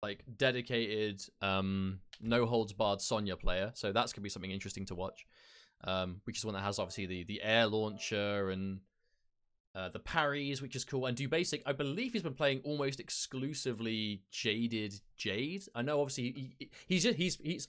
like dedicated No Holds Barred Sonya player, so that's gonna be something interesting to watch. Which is one that has obviously the air launcher and the parries, which is cool. And Dubasic, I believe he's been playing almost exclusively Jaded Jade. I know obviously he's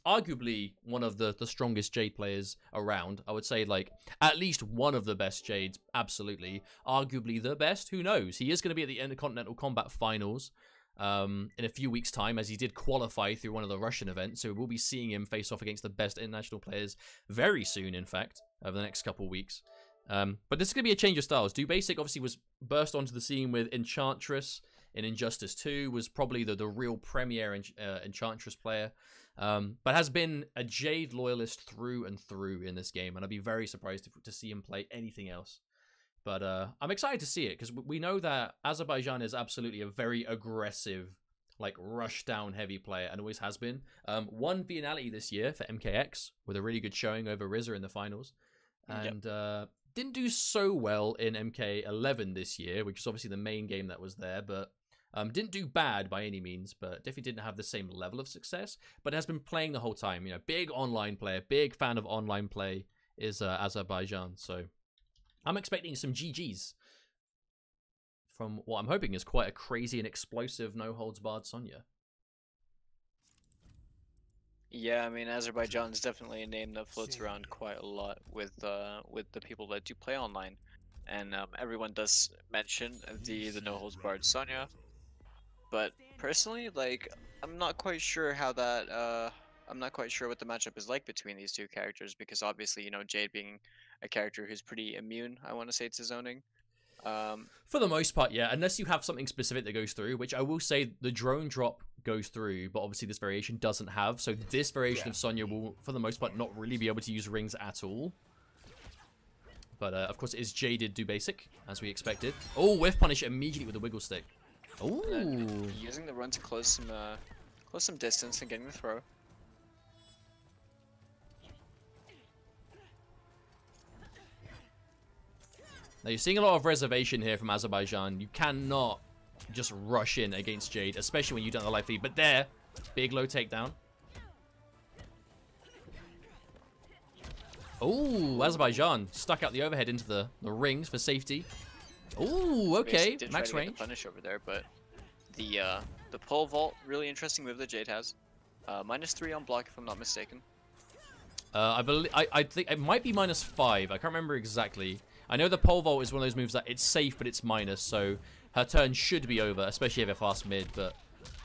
arguably one of the strongest Jade players around. I would say like at least one of the best Jades, absolutely. Arguably the best, who knows? He is going to be at the Intercontinental Combat Finals in a few weeks' time, as he did qualify through one of the Russian events. So we'll be seeing him face off against the best international players very soon, in fact, over the next couple of weeks. But this is going to be a change of styles. Dubasic obviously was burst onto the scene with Enchantress in Injustice 2, was probably the real premier Enchantress player, but has been a Jade loyalist through and through in this game, and I'd be very surprised to see him play anything else. But I'm excited to see it, because we know that Azerbaijan is absolutely a very aggressive, like, rush-down heavy player, and always has been. Won Biennale this year for MKX, with a really good showing over RZA in the finals. And didn't do so well in MK11 this year, which is obviously the main game that was there, but didn't do bad by any means, but definitely didn't have the same level of success, but has been playing the whole time. You know, big online player, big fan of online play is Azerbaijan, so I'm expecting some GGs from what I'm hoping is quite a crazy and explosive No Holds Barred Sonya. Yeah, I mean, Azerbaijan is definitely a name that floats around quite a lot with the people that do play online, and everyone does mention the No Holds Barred Sonya. But personally, like, I'm not quite sure how that I'm not quite sure what the matchup is like between these two characters, because obviously, you know, Jade being a character who's pretty immune, I want to say, to zoning. For the most part, yeah, unless you have something specific that goes through, which I will say the drone drop goes through, but obviously this variation doesn't have, so this variation of Sonya will, for the most part, not really be able to use rings at all. But, of course, it is Jaded Dubasic, as we expected. Oh, whiff punish immediately with the wiggle stick. Oh, using the run to close some distance and getting the throw. Now, you're seeing a lot of reservation here from Azerbaijan. You cannot just rush in against Jade, especially when you don't have the life lead. But there, big low takedown. Oh, Azerbaijan stuck out the overhead into the rings for safety. Oh, okay, max range. Punish over there, but the pole vault, really interesting move that Jade has. -3 on block, if I'm not mistaken. I think it might be -5. I can't remember exactly. I know the pole vault is one of those moves that it's safe, but it's minus, so her turn should be over, especially if a fast mid, but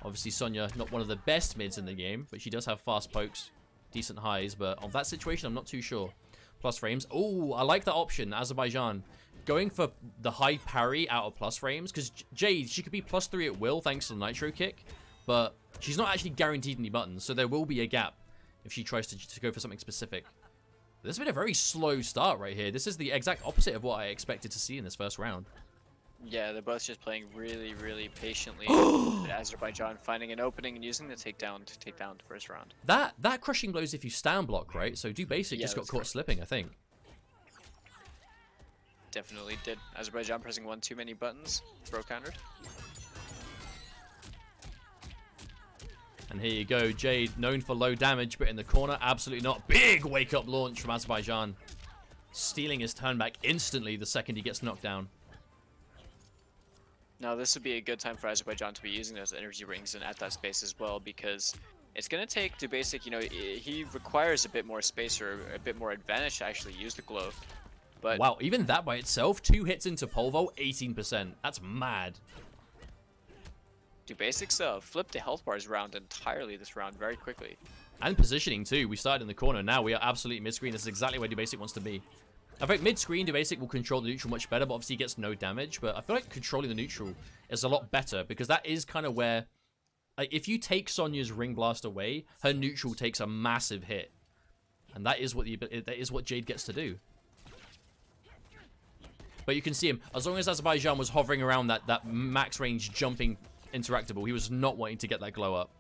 obviously Sonya, not one of the best mids in the game, but she does have fast pokes, decent highs, but on that situation, I'm not too sure. Plus frames. Oh, I like that option, Azerbaijan. Going for the high parry out of plus frames, because Jade, she could be +3 at will thanks to the Nitro kick, but she's not actually guaranteed any buttons, so there will be a gap if she tries to go for something specific. This has been a very slow start right here. This is the exact opposite of what I expected to see in this first round. Yeah, they're both just playing really, really patiently. Azerbaijan finding an opening and using the takedown to take down the first round. That crushing blows if you stand block, right? So Dubasic just got caught slipping, I think. Definitely did. Azerbaijan pressing one too many buttons. Throw countered. And here you go, Jade, known for low damage, but in the corner, absolutely not. Big wake-up launch from Azerbaijan. Stealing his turn back instantly the second he gets knocked down. Now, this would be a good time for Azerbaijan to be using those energy rings and at that space as well, because it's going to take Dubasic, you know, he requires a bit more space or a bit more advantage to actually use the glow. But wow, even that by itself, 2 hits into pole vault, 18%. That's mad. Dubasic's flipped the health bars round entirely this round very quickly. And positioning too. We started in the corner. Now we are absolutely mid-screen. This is exactly where Dubasic wants to be. I think mid-screen, Dubasic will control the neutral much better, but obviously he gets no damage. But I feel like controlling the neutral is a lot better, because that is kind of where, like, if you take Sonya's Ring Blast away, her neutral takes a massive hit. And that is what Jade gets to do. But you can see him, as long as Azerbaijan was hovering around that max range jumping interactable, he was not wanting to get that glow up.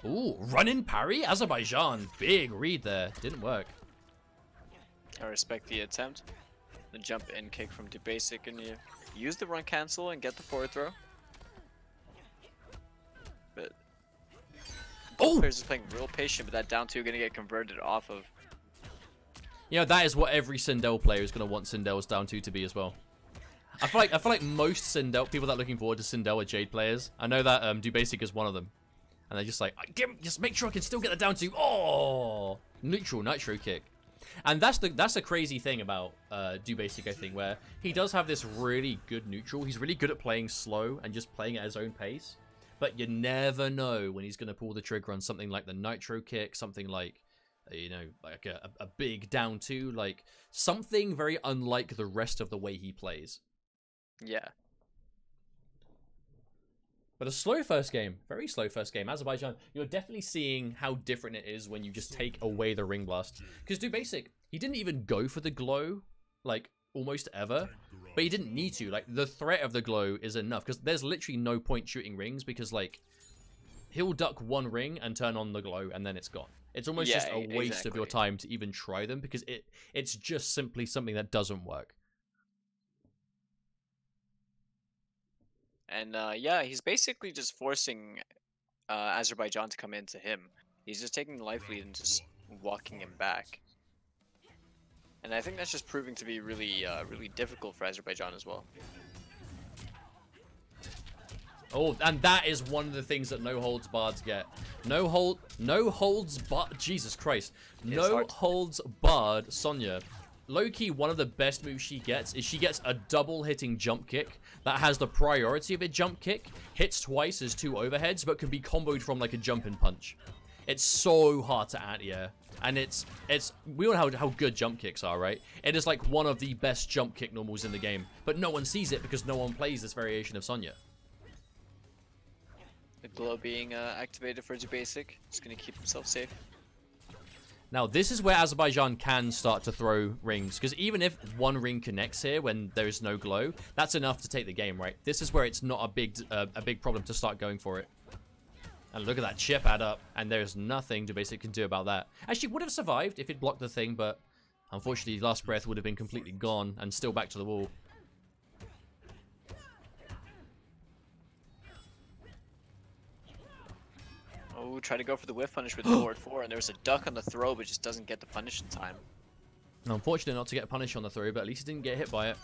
Ooh, run-in parry? Azerbaijan. Big read there. Didn't work. I respect the attempt. The jump in kick from Dubasic, and you use the run cancel and get the forward throw. But both players are playing real patient, but that down 2 gonna get converted off of. You know, that is what every Sindel player is gonna want Sindel's down 2 to be as well. I feel like most Sindel people that are looking forward to Sindel are Jade players. I know that Dubasik is one of them, and they're just like, just make sure I can still get the down 2. Oh, neutral nitro kick. And that's the crazy thing about Dubasik, I think, where he does have this really good neutral. He's really good at playing slow and just playing at his own pace. But you never know when he's going to pull the trigger on something like the nitro kick, something like, you know, like a big down 2, like something very unlike the rest of the way he plays. Yeah. But a slow first game, very slow first game. Azerbaijan, you're definitely seeing how different it is when you just take away the ring blast. Because Dubasik, he didn't even go for the glow, like, almost ever. But he didn't need to. Like, the threat of the glow is enough. Because there's literally no point shooting rings. Because, like, he'll duck one ring and turn on the glow, and then it's gone. It's almost just a waste of your time to even try them. Because it's just simply something that doesn't work. And yeah, he's basically just forcing Azerbaijan to come into him. He's just taking the life lead and just walking him back. And I think that's just proving to be really, really difficult for Azerbaijan as well. Oh, and that is one of the things that No Holds Barred get. No Holds Barred, Jesus Christ. No Holds Barred Sonya. Low-key, one of the best moves she gets is she gets a double-hitting jump kick that has the priority of a jump kick, hits twice as 2 overheads, but can be comboed from like a jumping punch. It's so hard to anti-air, and we all know how good jump kicks are, right? It is like one of the best jump kick normals in the game, but no one sees it because no one plays this variation of Sonya. The glow being activated for Dubasik, just gonna keep himself safe. Now, this is where Azerbaijan can start to throw rings, because even if one ring connects here when there's no glow, that's enough to take the game, right? This is where it's not a big problem to start going for it. And look at that chip add up, and there's nothing Dubasik can do about that. Actually, would have survived if it blocked the thing, but unfortunately, last breath would have been completely gone and still back to the wall. Oh, try to go for the whiff punish with forward 4, and there was a duck on the throw, but just doesn't get the punish in time. Unfortunate not to get punished on the throw, but at least he didn't get hit by it.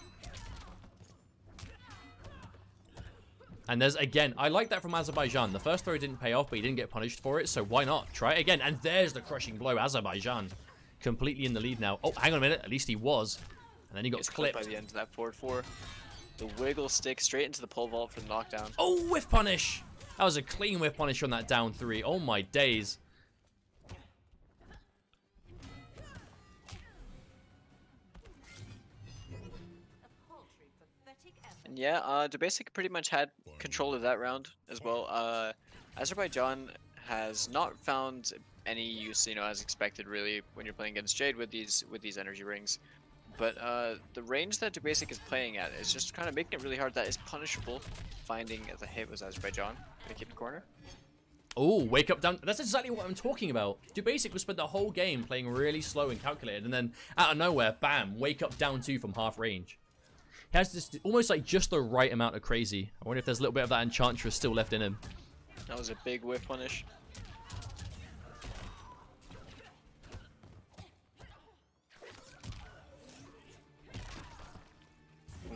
And there's, again, I like that from Azerbaijan. The first throw didn't pay off, but he didn't get punished for it, so why not? Try it again, and there's the crushing blow. Azerbaijan completely in the lead now. Oh, hang on a minute, at least he was. And then he got clipped. By the end of that forward 4. The wiggle stick straight into the pole vault for the knockdown. Oh, whiff punish! That was a clean whiff punish on that down 3. Oh my days. And yeah, Dubasik pretty much had control of that round as well. Azerbaijan has not found any use, you know, as expected, really, when you're playing against Jade with these energy rings. But the range that Dubasik is playing at is just kind of making it really hard. That is punishable. Finding the hit was Azerbaijan. Gonna keep the corner. Oh, wake up down. That's exactly what I'm talking about. Dubasik was spent the whole game playing really slow and calculated, and then out of nowhere, bam, wake up down 2 from half range. He has this almost like just the right amount of crazy. I wonder if there's a little bit of that Enchantress still left in him. That was a big whiff punish.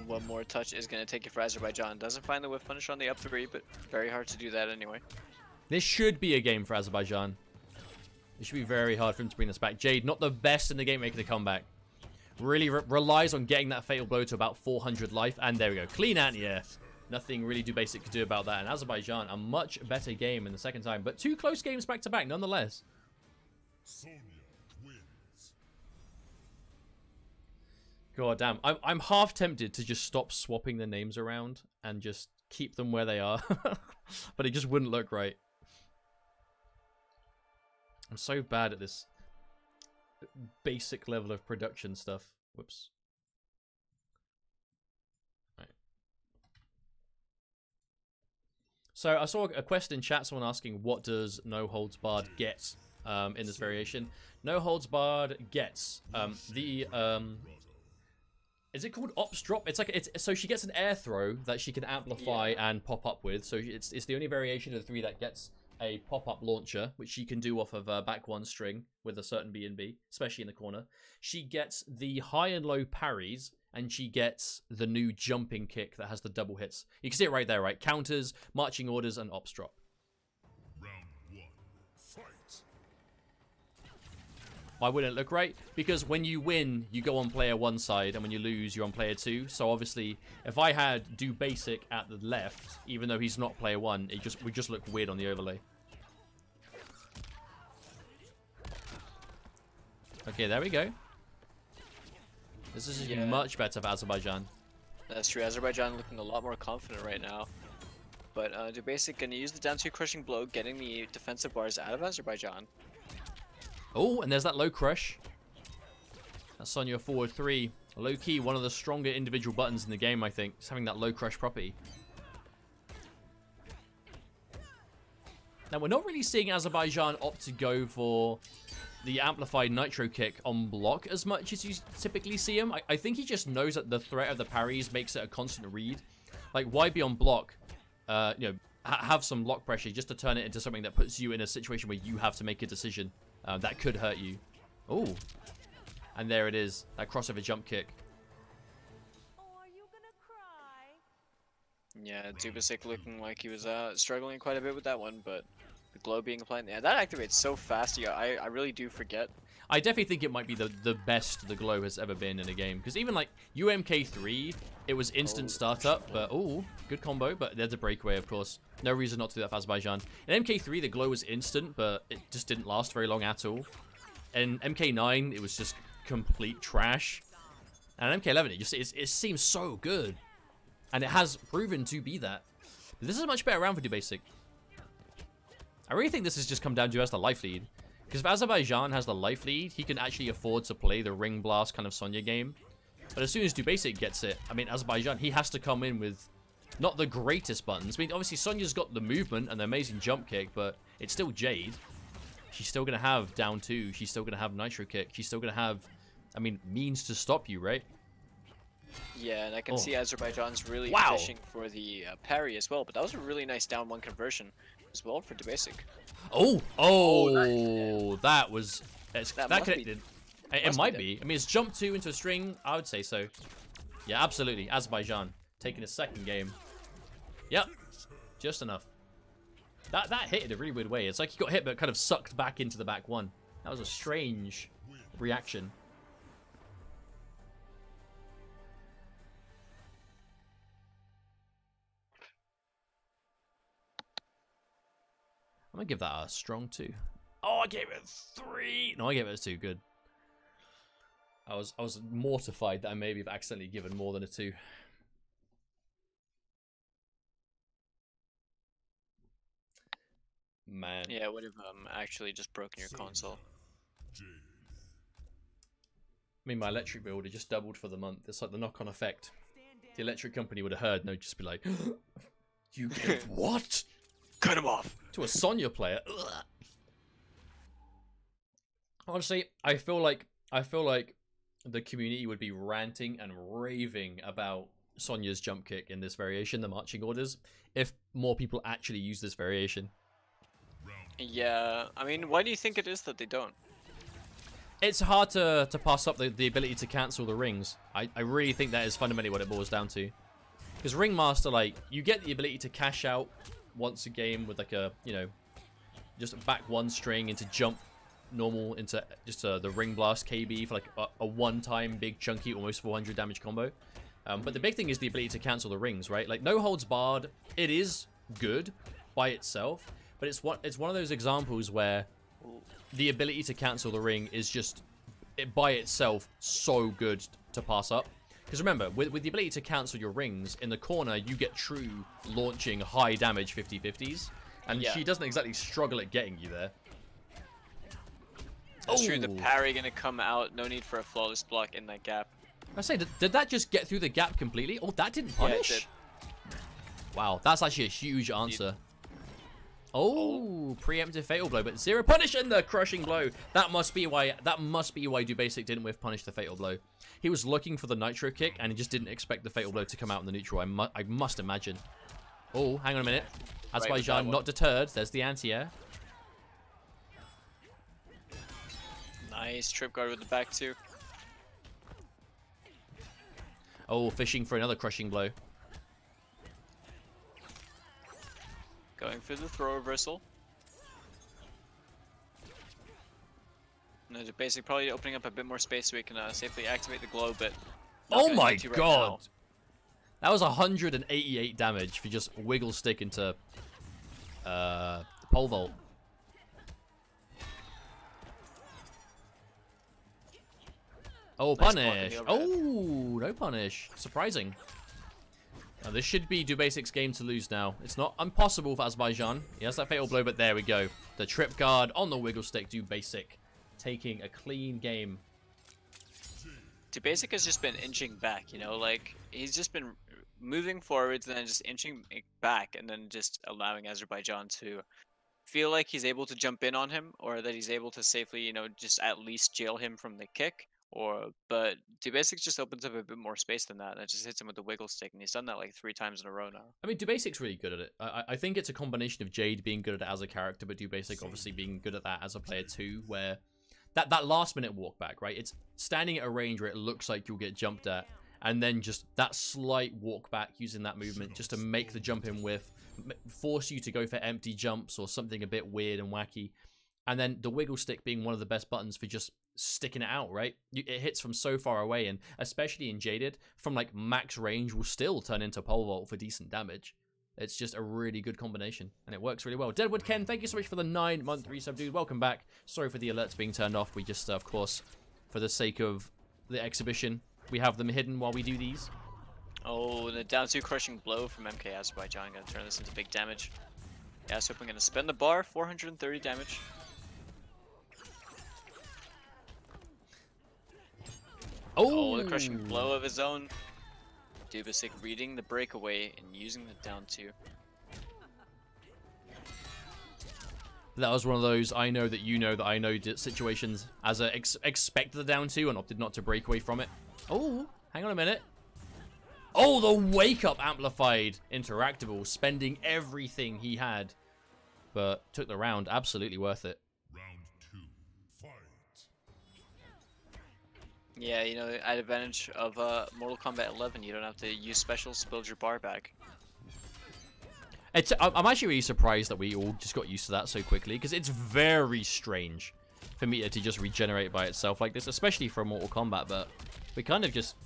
One more touch is going to take it for Azerbaijan. Doesn't find the whiff punish on the up 3, but very hard to do that anyway. This should be a game for Azerbaijan. It should be very hard for him to bring this back. Jade, not the best in the game making a comeback. Really relies on getting that fatal blow to about 400 life. And there we go. Clean anti-air. Nothing really Dubasik could do about that. And Azerbaijan, a much better game in the second time. But 2 close games back to back, nonetheless. God damn. I'm half tempted to just stop swapping the names around and just keep them where they are. But it just wouldn't look right. I'm so bad at this basic level of production stuff. Whoops. Right. So I saw a question in chat, someone asking, what does No Holds Barred get in this variation? No Holds Barred gets is it called Ops Drop? It's like so she gets an air throw that she can amplify and pop up with. So it's the only variation of the 3 that gets a pop-up launcher, which she can do off of back one string with a certain B&B, especially in the corner. She gets the high and low parries, and she gets the new jumping kick that has the double hits. You can see it right there, right? Counters, marching orders, and ops drop. Why wouldn't it look right? Because when you win, you go on player 1 side, and when you lose, you're on player 2. So obviously, if I had Dubasik at the left, even though he's not player 1, it would just look weird on the overlay. Okay, there we go. This is much better for Azerbaijan. That's true. Azerbaijan looking a lot more confident right now. But Dubasik gonna use the down 2 crushing blow, getting the defensive bars out of Azerbaijan. Oh, and there's that low crush. That's Sonya forward 3. Low key, one of the stronger individual buttons in the game, I think. It's having that low crush property. Now, we're not really seeing Azerbaijan opt to go for the amplified nitro kick on block as much as you typically see him. I think he just knows that the threat of the parries makes it a constant read. Like, why be on block? You know, have some block pressure just to turn it into something that puts you in a situation where you have to make a decision. That could hurt you. Oh, and there it is. That crossover jump kick. Oh, are you gonna cry? Yeah, Dubasik looking like he was struggling quite a bit with that one, but the glow being applied. Yeah, that activates so fast. Yeah, I really do forget. I definitely think it might be the best the glow has ever been in a game. Because even like UMK3, it was instant startup, but oh, good combo. But there's a breakaway, of course. No reason not to do that for Azerbaijan. In MK3, the glow was instant, but it just didn't last very long at all. And MK9, it was just complete trash. And MK11, it seems so good. And it has proven to be that. But this is a much better round for Dubasik. I really think this has just come down to us the life lead. Because if Azerbaijan has the life lead, he can actually afford to play the ring blast kind of Sonya game. But as soon as Dubasik gets it, I mean, Azerbaijan, he has to come in with not the greatest buttons. I mean, obviously, Sonya's got the movement and the amazing jump kick, but it's still Jade. She's still going to have down 2. She's still going to have nitro kick. She's still going to have, I mean, means to stop you, right? Yeah, and I can see Azerbaijan's really fishing for the parry as well. But that was a really nice down 1 conversion as well for Dubasik. That was... That connected. It might be. I mean, it's jump 2 into a string. I would say so. Yeah, absolutely. Azerbaijan taking a second game. Yep. Just enough. That hit in a really weird way. It's like he got hit but kind of sucked back into the back 1. That was a strange reaction. I'm gonna give that a strong 2. Oh, I gave it a 3. No, I gave it a 2. Good. I was mortified that I maybe have accidentally given more than a 2. Man. Yeah, it would have actually just broken your console. I mean, my electric bill would have just doubled for the month. It's like the knock-on effect. The electric company would have heard and they'd just be like, you gave what? Cut him off! To a Sonya player. Ugh. Honestly, I feel like the community would be ranting and raving about Sonya's jump kick in this variation, the marching orders, if more people actually use this variation. Yeah, I mean, why do you think it is that they don't? It's hard to pass up the ability to cancel the rings. I really think that is fundamentally what it boils down to. Because Ringmaster, like, you get the ability to cash out once a game with like a, you know, just back 1 string into jump normal into just the ring blast KB for like a one-time big chunky almost 400 damage combo. But the big thing is the ability to cancel the rings, right? Like No Holds Barred, it is good by itself, but it's one of those examples where the ability to cancel the ring is just by itself so good to pass up. Because remember, with the ability to cancel your rings, in the corner, you get true launching high damage 50-50s. And she doesn't exactly struggle at getting you there. That's true, the parry gonna come out, no need for a flawless block in that gap. I say, did that just get through the gap completely? Oh, that didn't punish? Yeah, it did. Wow, that's actually a huge answer. Oh, preemptive fatal blow, but 0 punish and the crushing blow. That must be why Dubasik didn't whiff punish the fatal blow. He was looking for the nitro kick and he just didn't expect the fatal blow to come out in the neutral. I must imagine. Oh, hang on a minute. Right with that Azerbaijan one. not deterred. There's the anti-air. Nice trip guard with the back two. Oh, fishing for another crushing blow. Going for the throw reversal. No, Dubasik probably opening up a bit more space so we can safely activate the glow, but not Oh gonna my need to right god! now. That was 188 damage for just wiggle stick into pole vault. Oh, Nice block in punish! the overhead. Oh, no punish. Surprising. Now, this should be Dubasik's game to lose now. It's not impossible for Azerbaijan. He has that fatal blow, but there we go. The trip guard on the wiggle stick. Dubasik taking a clean game. Dubasik has just been inching back, you know, like he's just been moving forwards and then just inching back and then just allowing Azerbaijan to feel like he's able to jump in on him or that he's able to safely, you know, just at least jail him from the kick. But Dubasik just opens up a bit more space than that and just hits him with the wiggle stick, and he's done that like 3 times in a row now. I mean, Dubasik's really good at it. I think it's a combination of Jade being good at it as a character, but Dubasik obviously being good at that as a player too, where that last minute walk back, right? It's standing at a range where it looks like you'll get jumped at, and then just that slight walk back using that movement just to make the jump in whiff, force you to go for empty jumps or something a bit weird and wacky. And then the wiggle stick being one of the best buttons for just sticking it out, right? It hits from so far away, and especially in Jaded, from like max range will still turn into pole vault for decent damage. It's just a really good combination, and it works really well. Deadwood Ken, thank you so much for the 9-month resub, dude. Welcome back. Sorry for the alerts being turned off. We just, of course, for the sake of the exhibition, we have them hidden while we do these. Oh, the down 2 crushing blow from MKAzerbaijan. Gonna turn this into big damage. Yeah, so I'm gonna spend the bar, 430 damage. Oh, the crushing blow of his own. Dubasik reading the breakaway and using the down 2. That was one of those I know that you know that I know situations as a expected the down 2 and opted not to break away from it. Oh, hang on a minute. Oh, the wake up amplified interactable, spending everything he had, but took the round. Absolutely worth it. Yeah, you know, the added advantage of Mortal Kombat 11, you don't have to use specials to build your bar back. I'm actually really surprised that we all just got used to that so quickly, because it's very strange for meter to just regenerate by itself like this, especially for Mortal Kombat, but we kind of just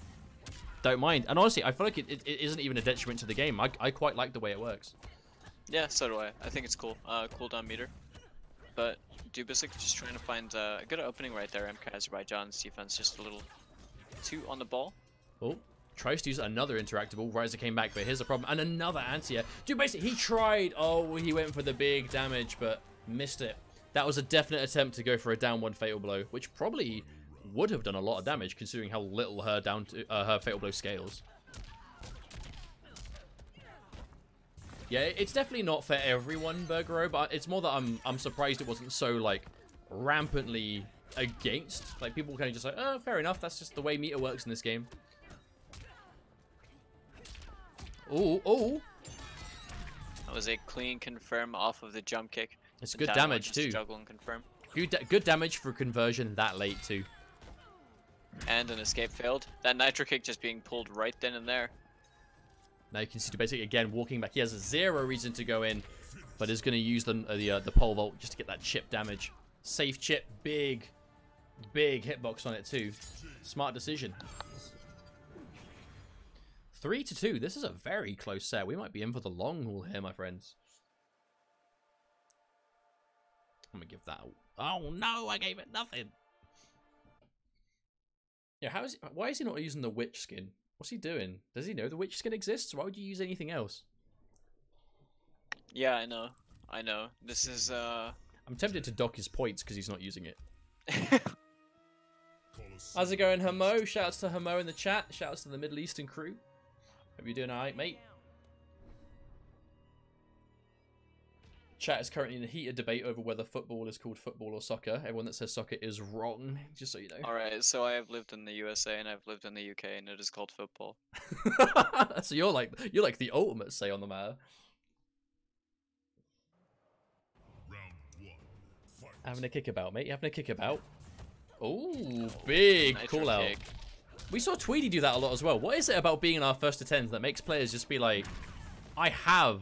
don't mind. And honestly, I feel like it isn't even a detriment to the game. I quite like the way it works. Yeah, so do I. I think it's cool. Cooldown meter. But Dubasik just trying to find a good opening right there. MKAzerbaijan's defense just a little too on the ball. Oh, tries to use another interactable. Riser came back, but here's the problem. And another anti-air. Dude, basically, he tried. Oh, he went for the big damage, but missed it. That was a definite attempt to go for a down 1 fatal blow, which probably would have done a lot of damage considering how little her her fatal blow scales. Yeah, it's definitely not for everyone, Burgero, but it's more that I'm surprised it wasn't so, like, rampantly against. Like, people kind of just like, oh, fair enough, that's just the way meter works in this game. Oh, oh. That was a clean confirm off of the jump kick. It's good damage, too. Juggle and confirm. Good damage for conversion that late, too. And an escape failed. That nitro kick just being pulled right then and there. Now you can see Dubasik again walking back. He has 0 reason to go in, but is going to use the pole vault just to get that chip damage. Safe chip, big hitbox on it too. Smart decision. 3-2. This is a very close set. We might be in for the long haul here, my friends. I'm gonna give that. Oh no! I gave it nothing. Yeah, why is he not using the witch skin? What's he doing? Does he know the witch skin exists? Why would you use anything else? Yeah, I know. I know. This is I'm tempted to dock his points because he's not using it. How's it going, Hamo? Shouts to Hamo in the chat. Shouts to the Middle Eastern crew. Hope you're doing alright, mate. Chat is currently in a heated debate over whether football is called football or soccer. Everyone that says soccer is wrong, just so you know. Alright, so I have lived in the USA and I've lived in the UK and it is called football. So you're like the ultimate say on the matter. Having a kick about, mate. Having a kick about. Oh, big Nitro call out. kick. We saw Tweedy do that a lot as well. What is it about being in our first to 10s that makes players just be like, I have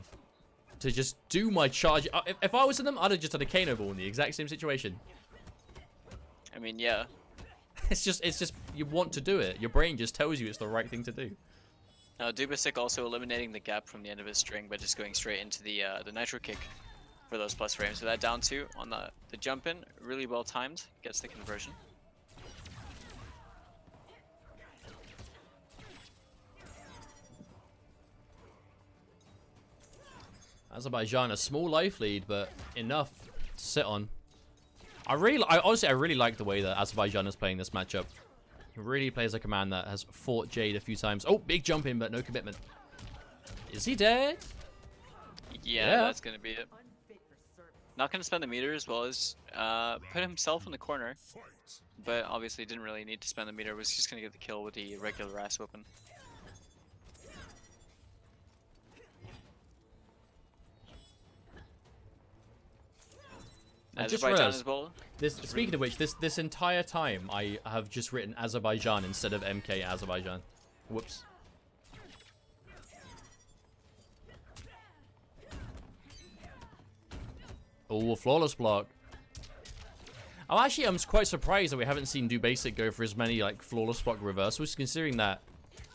to just do my charge. If I was in them, I'd have just had a Kano ball in the exact same situation. I mean, yeah. It's just you want to do it. Your brain just tells you it's the right thing to do. Now Dubasik also eliminating the gap from the end of his string by just going straight into the nitro kick for those plus frames. So that down two on the jump in, really well timed, gets the conversion. Azerbaijan, a small life lead, but enough to sit on. Honestly, I really like the way that Azerbaijan is playing this matchup. He really plays like a man that has fought Jade a few times. Oh, big jump in, but no commitment. Is he dead? Yeah, that's gonna be it. Not gonna spend the meter as well as put himself in the corner, but obviously didn't really need to spend the meter. Was just gonna get the kill with the regular ass weapon. Azerbaijan as well. Speaking of which, this entire time I have just written Azerbaijan instead of MKAzerbaijan. Whoops. Oh, a flawless block. I'm quite surprised that we haven't seen Dubasic go for as many like flawless block reversals, considering that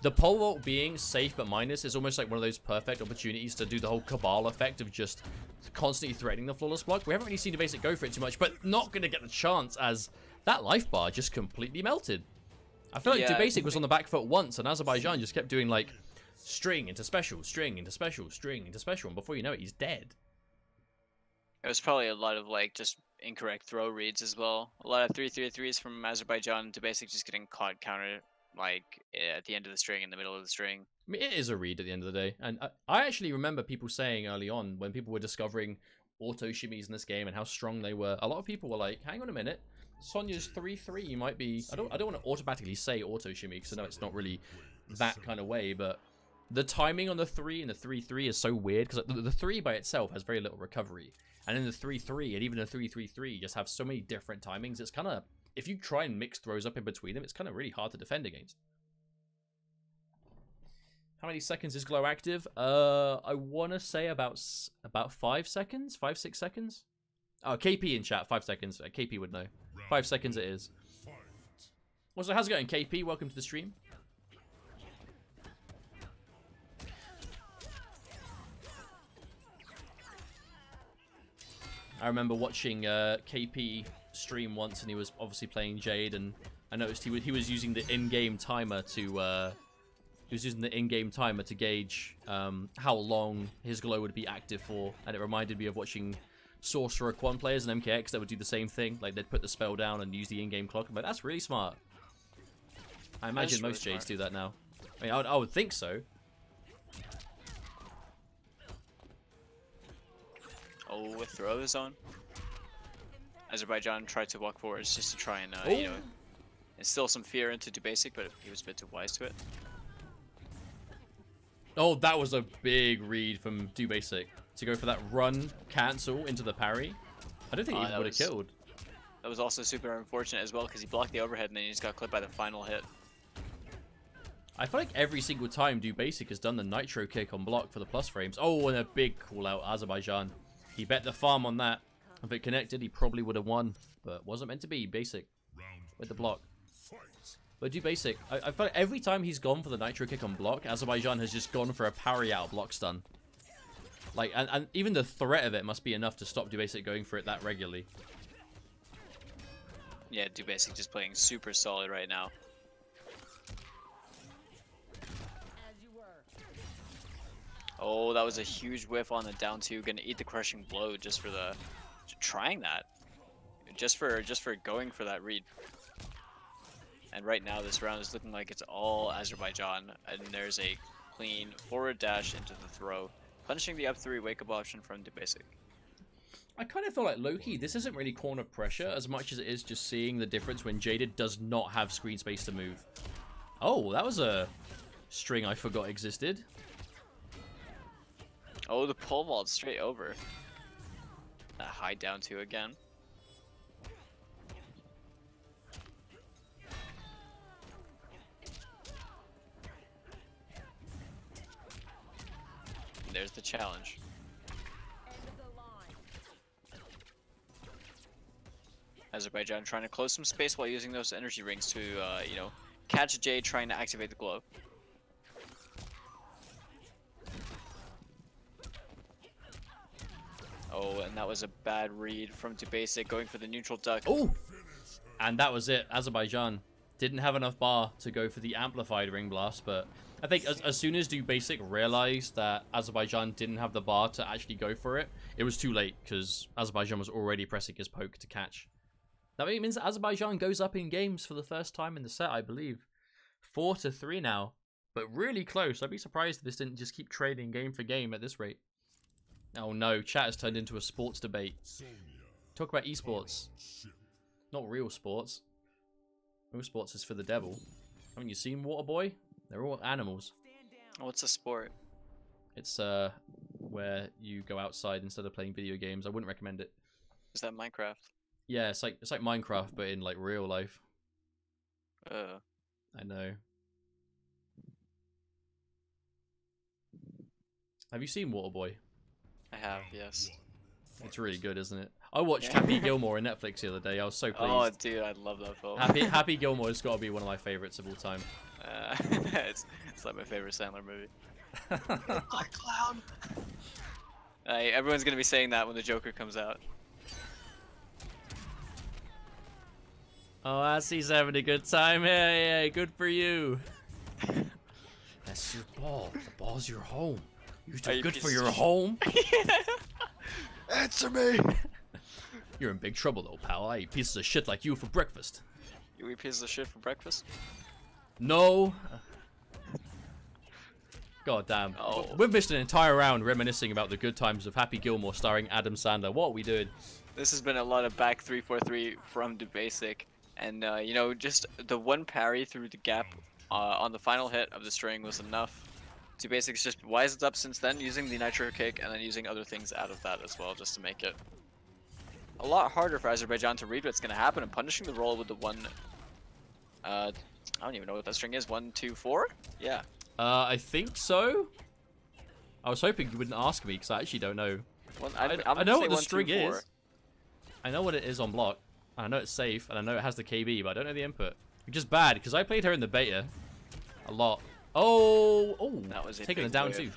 the pole vault being safe but minus is almost like one of those perfect opportunities to do the whole Cabal effect of just constantly threatening the flawless block. We haven't really seen Dubasic go for it too much, but not going to get the chance as that life bar just completely melted. I feel like Dubasic was on the back foot once, and Azerbaijan just kept doing like string into special, string into special, string into special, and before you know it, he's dead. It was probably a lot of like just incorrect throw reads as well. A lot of 3-3-3s from Azerbaijan. Dubasic just getting caught counter like at the end of the string, in the middle of the string. I mean, it is a read at the end of the day. And I actually remember people saying early on when people were discovering auto shimmies in this game and how strong they were. A lot of people were like, hang on a minute. Sonya's 3-3 might be... I don't want to automatically say auto shimmy because I know it's not really that kind of way, but the timing on the 3 and the 3-3 is so weird because the 3 by itself has very little recovery. And in the 3-3 and even the 3-3-3 just have so many different timings. It's kind of... If you try and mix throws up in between them, it's kind of really hard to defend against. How many seconds is Glow active? I want to say about 5 seconds? 5-6 seconds? Oh, KP in chat, 5 seconds. KP would know. 5 seconds it is. Also, how's it going, KP? Welcome to the stream. I remember watching KP stream once, and he was obviously playing Jade, and I noticed he was using the in-game timer to gauge how long his glow would be active for, and it reminded me of watching Sorcerer Quan players and MKX that would do the same thing. Like they'd put the spell down and use the in-game clock. I'm like, that's really smart. I imagine most Jades do that now. I mean, I would think so. Oh, with throws on. Azerbaijan tried to walk forwards just to try and you know, instill some fear into Dubasic, but he was a bit too wise to it. Oh, that was a big read from Dubasic to go for that run cancel into the parry. I don't think he would have killed. That was also super unfortunate as well because he blocked the overhead and then he just got clipped by the final hit. I feel like every single time Dubasic has done the nitro kick on block for the plus frames. Oh, and a big call out, Azerbaijan. He bet the farm on that. If it connected, he probably would have won, but wasn't meant to be. Basic with the block. But Dubasic, I feel like every time he's gone for the nitro kick on block, Azerbaijan has just gone for a parry out block stun. Like, and even the threat of it must be enough to stop Dubasic going for it that regularly. Yeah, Dubasic just playing super solid right now. Oh, that was a huge whiff on the down two. Gonna eat the crushing blow just for the trying that, just for going for that read. And right now this round is looking like it's all Azerbaijan, and there's a clean forward dash into the throw, punishing the up 3 wake up option from Dubasic. I kind of feel like low-key, this isn't really corner pressure as much as it is just seeing the difference when Jaded does not have screen space to move. Oh, that was a string I forgot existed. Oh, the pole vault straight over. That high down two again. there's the challenge. End of the line. Azerbaijan trying to close some space while using those energy rings to, you know, catch Jade trying to activate the glow. Oh, and that was a bad read from Dubasik going for the neutral duck. Oh! And that was it. Azerbaijan didn't have enough bar to go for the amplified ring blast, but I think as soon as Dubasik realized that Azerbaijan didn't have the bar to actually go for it, it was too late because Azerbaijan was already pressing his poke to catch. That means that Azerbaijan goes up in games for the first time in the set, I believe. 4-3 now, but really close. I'd be surprised if this didn't just keep trading game for game at this rate. Oh no, chat has turned into a sports debate. Talk about esports. Not real sports. Real sports is for the devil. Haven't you seen Waterboy? They're all animals. What's a sport? It's where you go outside instead of playing video games. I wouldn't recommend it. Is that Minecraft? Yeah, it's like Minecraft but in like real life. I know. Have you seen Waterboy? I have, yes. It's really good, isn't it? I watched Happy Gilmore on Netflix the other day. I was so pleased. Oh, dude, I love that film. Happy Gilmore has got to be one of my favorites of all time. It's like my favorite Sandler movie. Black clown. Everyone's gonna be saying that when the Joker comes out. Oh, I see he's having a good time. Hey, good for you. That's your ball. The ball's your home. You're too good for your home. Answer me. You're in big trouble though, pal. I eat pieces of shit like you for breakfast. You eat pieces of shit for breakfast? No. God damn. Oh. We've missed an entire round reminiscing about the good times of Happy Gilmore starring Adam Sandler. What are we doing? This has been a lot of back 3-4-3 from Dubasik. And, you know, just the one parry through the gap on the final hit of the string was enough. Dubasik just wised up since then, using the nitro kick and then using other things out of that as well, just to make it a lot harder for Azerbaijan to read what's going to happen, and punishing the roll with the one... I don't even know what that string is. 1, 2, 4? Yeah. I think so. I was hoping you wouldn't ask me because I actually don't know. Well, I know what the string is. I know what it is on block. I know it's safe, and I know it has the KB, but I don't know the input. Which is bad, because I played her in the beta a lot. Oh, that was taking it down too.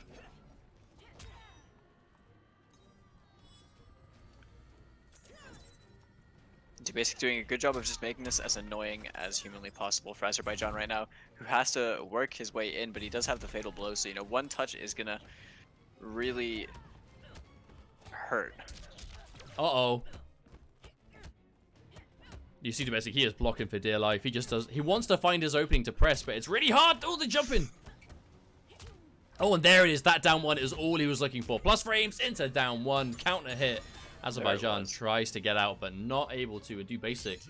Dubasik doing a good job of just making this as annoying as humanly possible for Azerbaijan right now, who has to work his way in, but he does have the fatal blow, so, you know, one touch is gonna really hurt. Uh-oh. You see Dubasik, he is blocking for dear life. He wants to find his opening to press, but it's really hard. Oh, the jumping. Oh, and there it is. That down one is all he was looking for. Plus frames into down one. Counter hit. Azerbaijan tries to get out, but not able to. And Dubasik,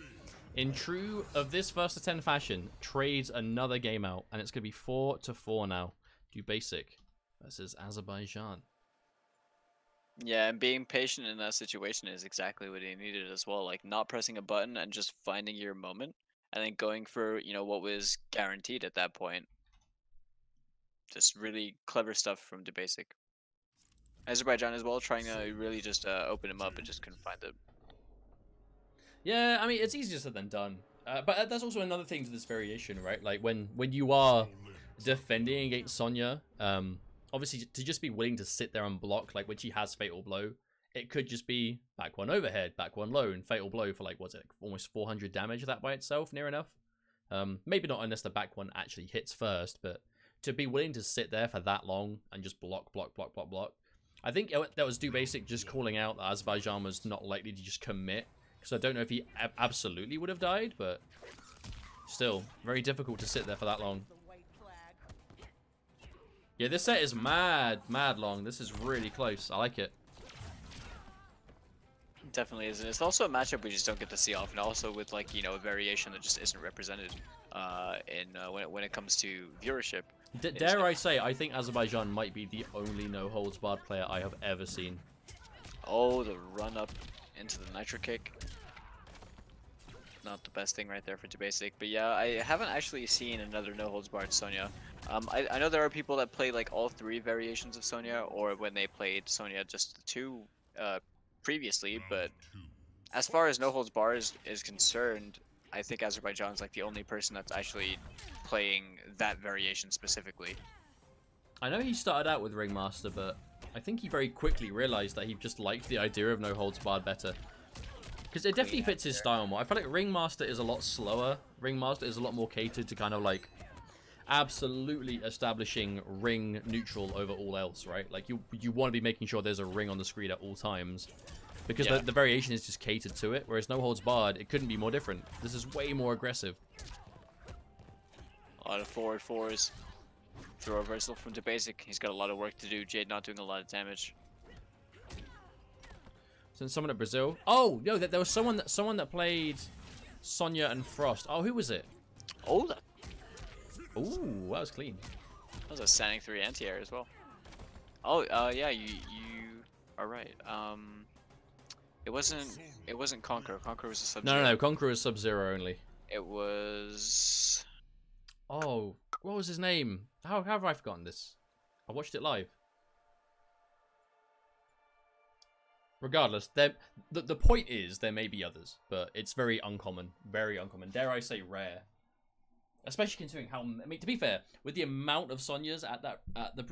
in true of this first to 10 fashion, trades another game out. And it's going to be 4-4 now. Dubasik versus Azerbaijan. Yeah, and being patient in that situation is exactly what he needed as well. Like, not pressing a button and just finding your moment. And then going for, you know, what was guaranteed at that point. Just really clever stuff from Dubasik. Azerbaijan as well, trying to really just open him up and just couldn't find it. Yeah, I mean, it's easier said than done. But that's also another thing to this variation, right? Like, when you are defending against Sonya, obviously, to just be willing to sit there and block, like when she has Fatal Blow, it could just be back one overhead, back one low, and Fatal Blow for like, what's it, almost 400 damage that by itself, near enough. Maybe not unless the back one actually hits first, but to be willing to sit there for that long and just block. I think that was Dubasik just calling out that Azerbaijan was not likely to just commit, because I don't know if he absolutely would have died, but still, very difficult to sit there for that long. Yeah, this set is mad long. This is really close. I like it. Definitely is. And it's also a matchup we just don't get to see often. Also with, like, you know, a variation that just isn't represented when it comes to viewership. Dare I say, I think Azerbaijan might be the only no holds barred player I have ever seen. Oh, the run up into the nitro kick. Not the best thing right there for Dubasik. But yeah, I haven't actually seen another no holds barred Sonya. I know there are people that play like all 3 variations of Sonya, or when they played Sonya just the 2 previously, but as far as No Holds Barred is concerned, I think Azerbaijan's like the only person that's actually playing that variation specifically. I know he started out with Ringmaster, but I think he very quickly realized that he just liked the idea of No Holds Barred better. Because it definitely fits his style more. I feel like Ringmaster is a lot slower. Ringmaster is a lot more catered to kind of like absolutely establishing ring neutral over all else, right? Like you want to be making sure there's a ring on the screen at all times. Because the variation is just catered to it, whereas No Holds Barred, it couldn't be more different. This is way more aggressive. A lot of forward 4s. Throw reversal from Dubasik. He's got a lot of work to do. Jade not doing a lot of damage. So someone at Brazil. Oh, no, there was someone that played Sonya and Frost. Oh, who was it? Oh, that Ooh, that was clean. was a standing 3 anti-air as well. Oh, yeah, you are right. It wasn't Conqueror. Conqueror was a Sub-Zero. No, Conqueror was Sub-Zero only. It was... Oh, what was his name? How have I forgotten this? I watched it live. Regardless, the point is there may be others, but it's very uncommon. Very uncommon. Dare I say rare. Especially considering how... I mean, to be fair, with the amount of Sonyas at the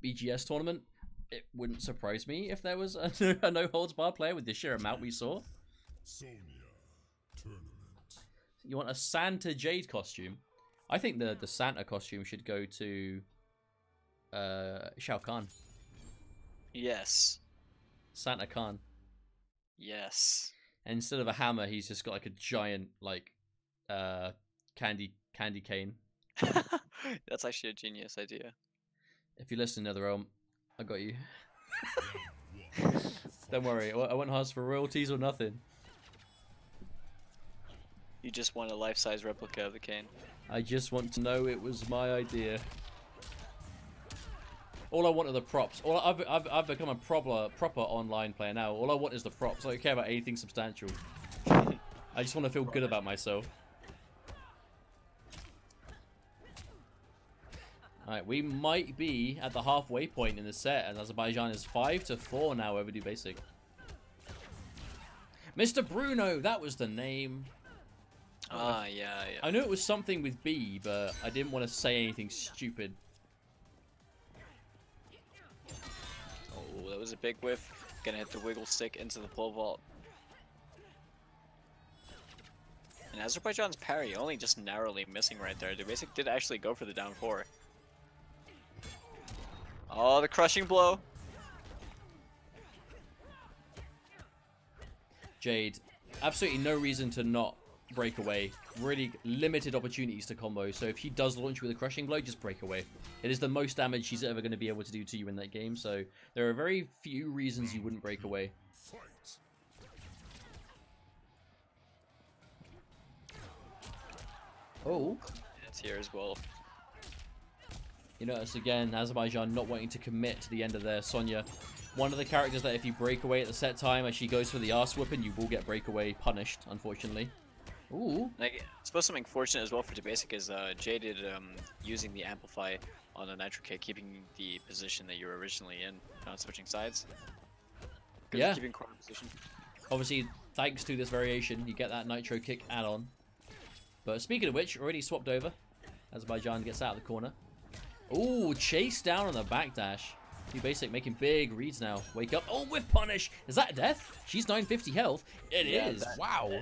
BGS tournament, it wouldn't surprise me if there was a No Holds Barred player with the sheer amount we saw. Sonya tournament. You want a Santa Jade costume? I think the Santa costume should go to Shao Kahn. Yes. Santa Khan. Yes. And instead of a hammer, he's just got like a giant like candy cane. That's actually a genius idea. If you listen to NetherRealm, I got you. Don't worry, I won't ask for royalties or nothing. You just want a life-size replica of the cane. I just want to know it was my idea. All I want are the props. I've become a proper online player now. All I want is the props. I don't care about anything substantial. I just want to feel good about myself. Alright, we might be at the halfway point in the set, and Azerbaijan is 5-4 now over Dubasik. Mr. Bruno, that was the name. Ah, yeah. I knew it was something with B, but I didn't want to say anything stupid. Oh, that was a big whiff. Gonna hit the wiggle stick into the pole vault. And Azerbaijan's parry only just narrowly missing right there. Dubasik did actually go for the down 4. Oh, the crushing blow. Jade, absolutely no reason to not break away. Really limited opportunities to combo, so if she does launch you with a crushing blow, just break away. It is the most damage she's ever going to be able to do to you in that game, so there are very few reasons you wouldn't break away. Oh. It's here as well. You notice again, Azerbaijan not wanting to commit to the end of their Sonya. One of the characters that if you break away at the set time as she goes for the arse whooping, you will get breakaway punished, unfortunately. Ooh. Like, I suppose something fortunate as well for Dubasik is Jaded using the Amplify on a Nitro Kick, keeping the position that you were originally in, not switching sides. Good Yeah. Keeping corner position. Obviously, thanks to this variation, you get that Nitro Kick add-on. But speaking of which, already swapped over. Azerbaijan gets out of the corner. Ooh, chase down on the backdash. Dubasik making big reads now. Wake up. Oh, whiff punish. Is that a death? She's 950 health. It is. Wow.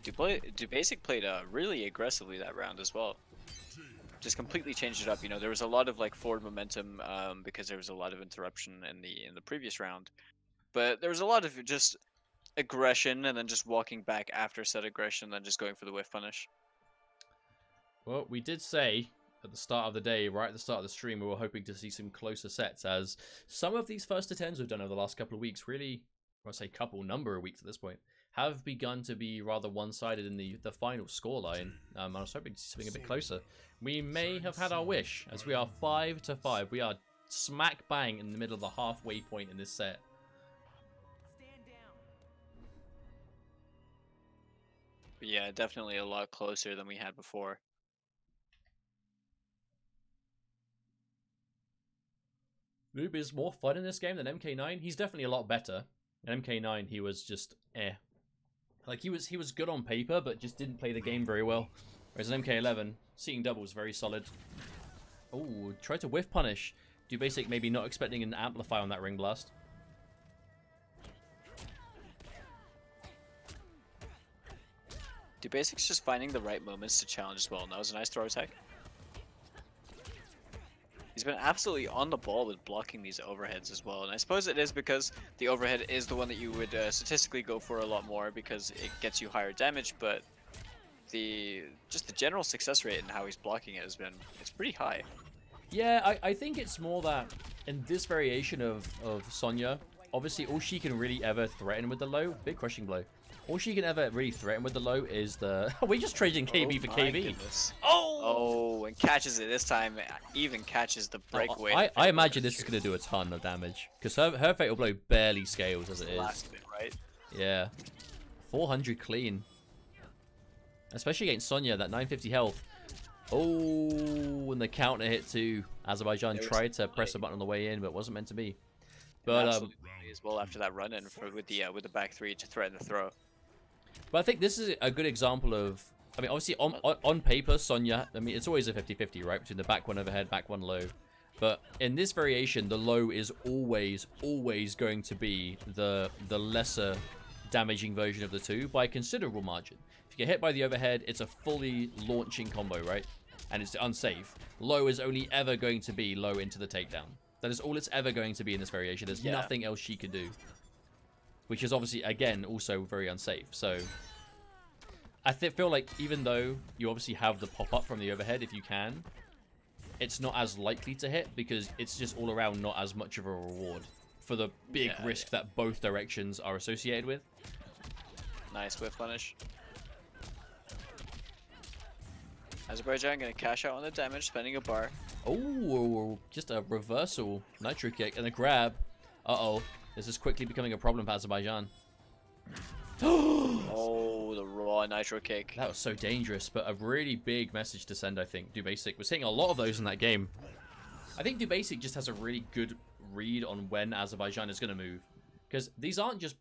Dubasik played really aggressively that round as well. Just completely changed it up. You know, there was a lot of like forward momentum because there was a lot of interruption in the previous round, but there was a lot of just aggression and then just walking back after said aggression, then just going for the whiff punish. Well, we did say at the start of the day, right at the start of the stream, we were hoping to see some closer sets, as some of these first to 10s we've done over the last couple of weeks, really, I say number of weeks at this point, have begun to be rather one-sided in the final scoreline. I was hoping to see something a bit closer. We may have had our wish, as we are 5-5. We are smack bang in the middle of the halfway point in this set. But yeah, definitely a lot closer than we had before. Noob is more fun in this game than MK9. He's definitely a lot better. In MK9, he was just Like he was good on paper, but just didn't play the game very well. Whereas in MK11, seeing double was very solid. Oh, tried to whiff punish. Dubasik maybe not expecting an amplify on that ring blast. Dubasik's just finding the right moments to challenge as well. And that was a nice throw attack. He's been absolutely on the ball with blocking these overheads as well. And I suppose it is because the overhead is the one that you would statistically go for a lot more because it gets you higher damage, but just the general success rate and how he's blocking it it's pretty high. Yeah, I think it's more that in this variation of Sonya, obviously all she can really ever threaten with the low, big crushing blow. All she can ever really threaten with the low is the... We're just trading KB for KB. Goodness. Oh! Oh, and catches it this time. Even catches the breakaway. I imagine this is going to do a ton of damage. Because her fatal blow barely scales as it is. Last bit, right? Yeah. 400 clean. Especially against Sonya, that 950 health. Oh, and the counter hit too. Azerbaijan tried to press a button on the way in, but it wasn't meant to be. But absolutely as well after that run in with the back three to threaten the throw. But I think this is a good example of, I mean, obviously on paper, Sonya, I mean, it's always a 50-50, right? Between the back one overhead, back one low. But in this variation, the low is always going to be the lesser damaging version of the two by a considerable margin. If you get hit by the overhead, it's a fully launching combo, right? And it's unsafe. Low is only ever going to be low into the takedown. That is all it's ever going to be in this variation. There's nothing else she can do. Which is obviously, again, also very unsafe. So, I feel like even though you obviously have the pop-up from the overhead if you can, it's not as likely to hit because it's just all around not as much of a reward for the big risk that both directions are associated with. Nice whiff punish. Azerbaijan gonna cash out on the damage, spending a bar. Oh, just a reversal nitro kick and a grab. Uh-oh. This is quickly becoming a problem for Azerbaijan. Oh, the raw nitro kick. That was so dangerous, but a really big message to send, I think. Dubasik was hitting a lot of those in that game. I think Dubasik just has a really good read on when Azerbaijan is going to move. Because these aren't just...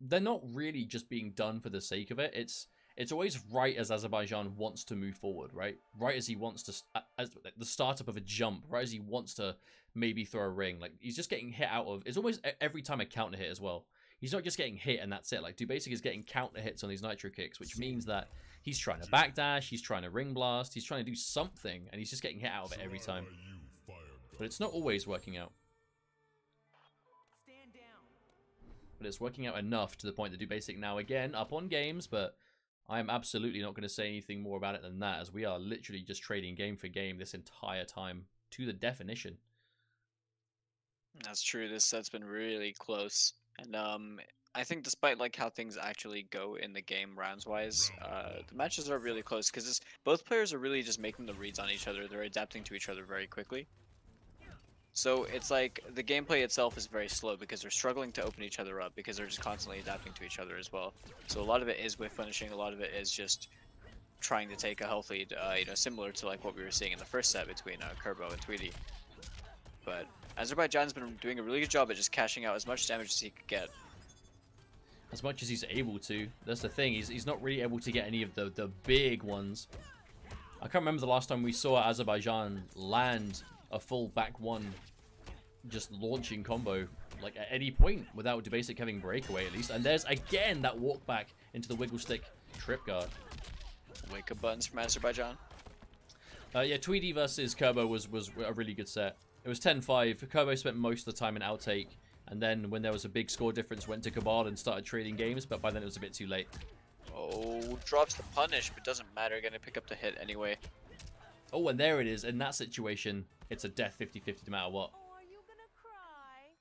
They're not really just being done for the sake of it. It's always right as Azerbaijan wants to move forward, right? Right as he wants to... As the startup of a jump, right as he wants to maybe throw a ring. Like, he's just getting hit out of... It's almost every time a counter hit as well. He's not just getting hit and that's it. Like, Dubasik is getting counter hits on these nitro kicks, which means that he's trying to backdash, he's trying to ring blast, he's trying to do something, and he's just getting hit out of it every time. But it's not always working out. But it's working out enough to the point that Dubasik now, again, up on games, but I'm absolutely not going to say anything more about it than that, as we are literally just trading game for game this entire time, to the definition. That's true. This set's been really close. And I think despite like how things actually go in the game rounds-wise, the matches are really close because both players are really just making the reads on each other. They're adapting to each other very quickly. So it's like the gameplay itself is very slow because they're struggling to open each other up because they're just constantly adapting to each other as well. So a lot of it is whiff punishing, a lot of it is just trying to take a health lead, you know, similar to like what we were seeing in the first set between Kerbo and Tweedy. But Azerbaijan's been doing a really good job at just cashing out as much damage as he could get. As much as he's able to. That's the thing, he's not really able to get any of the big ones. I can't remember the last time we saw Azerbaijan land a full back one just launching combo like at any point without Dubasik having breakaway at least. And there's again that walk back into the wiggle stick trip guard. Wake up buttons from Azerbaijan. Yeah, Tweedy versus Kerbo was a really good set. It was 10-5. Kerbo spent most of the time in outtake, and then when there was a big score difference, went to Cabal and started trading games, but by then it was a bit too late. Oh, drops the punish, but doesn't matter. Gonna pick up the hit anyway. Oh, and there it is. In that situation, it's a death 50-50 no matter what. Oh, are you gonna cry?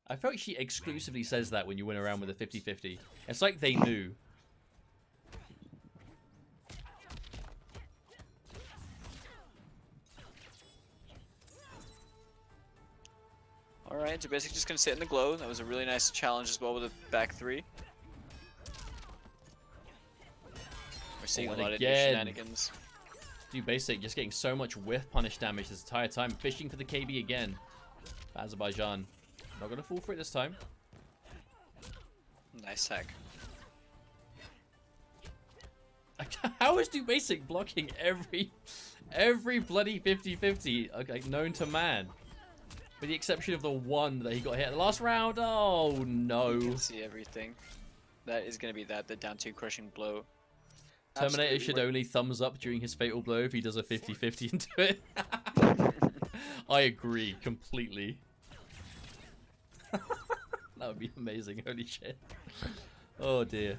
I feel like she exclusively says that when you win around with a 50-50. It's like they knew. Alright, Dubasik just gonna sit in the glow. That was a really nice challenge as well with a back three. We're seeing a lot of new shenanigans. Dubasik just getting so much whiff punish damage this entire time. Fishing for the KB again. Azerbaijan not going to fall for it this time. Nice hack. How is Dubasik blocking every bloody 50-50 okay, known to man? With the exception of the one that he got hit at the last round. Oh no. You can see everything. That is going to be the down 2 crushing blow. Terminator Absolutely should only thumbs up during his fatal blow if he does a 50-50 into it. I agree completely. That would be amazing. Holy shit. Oh dear.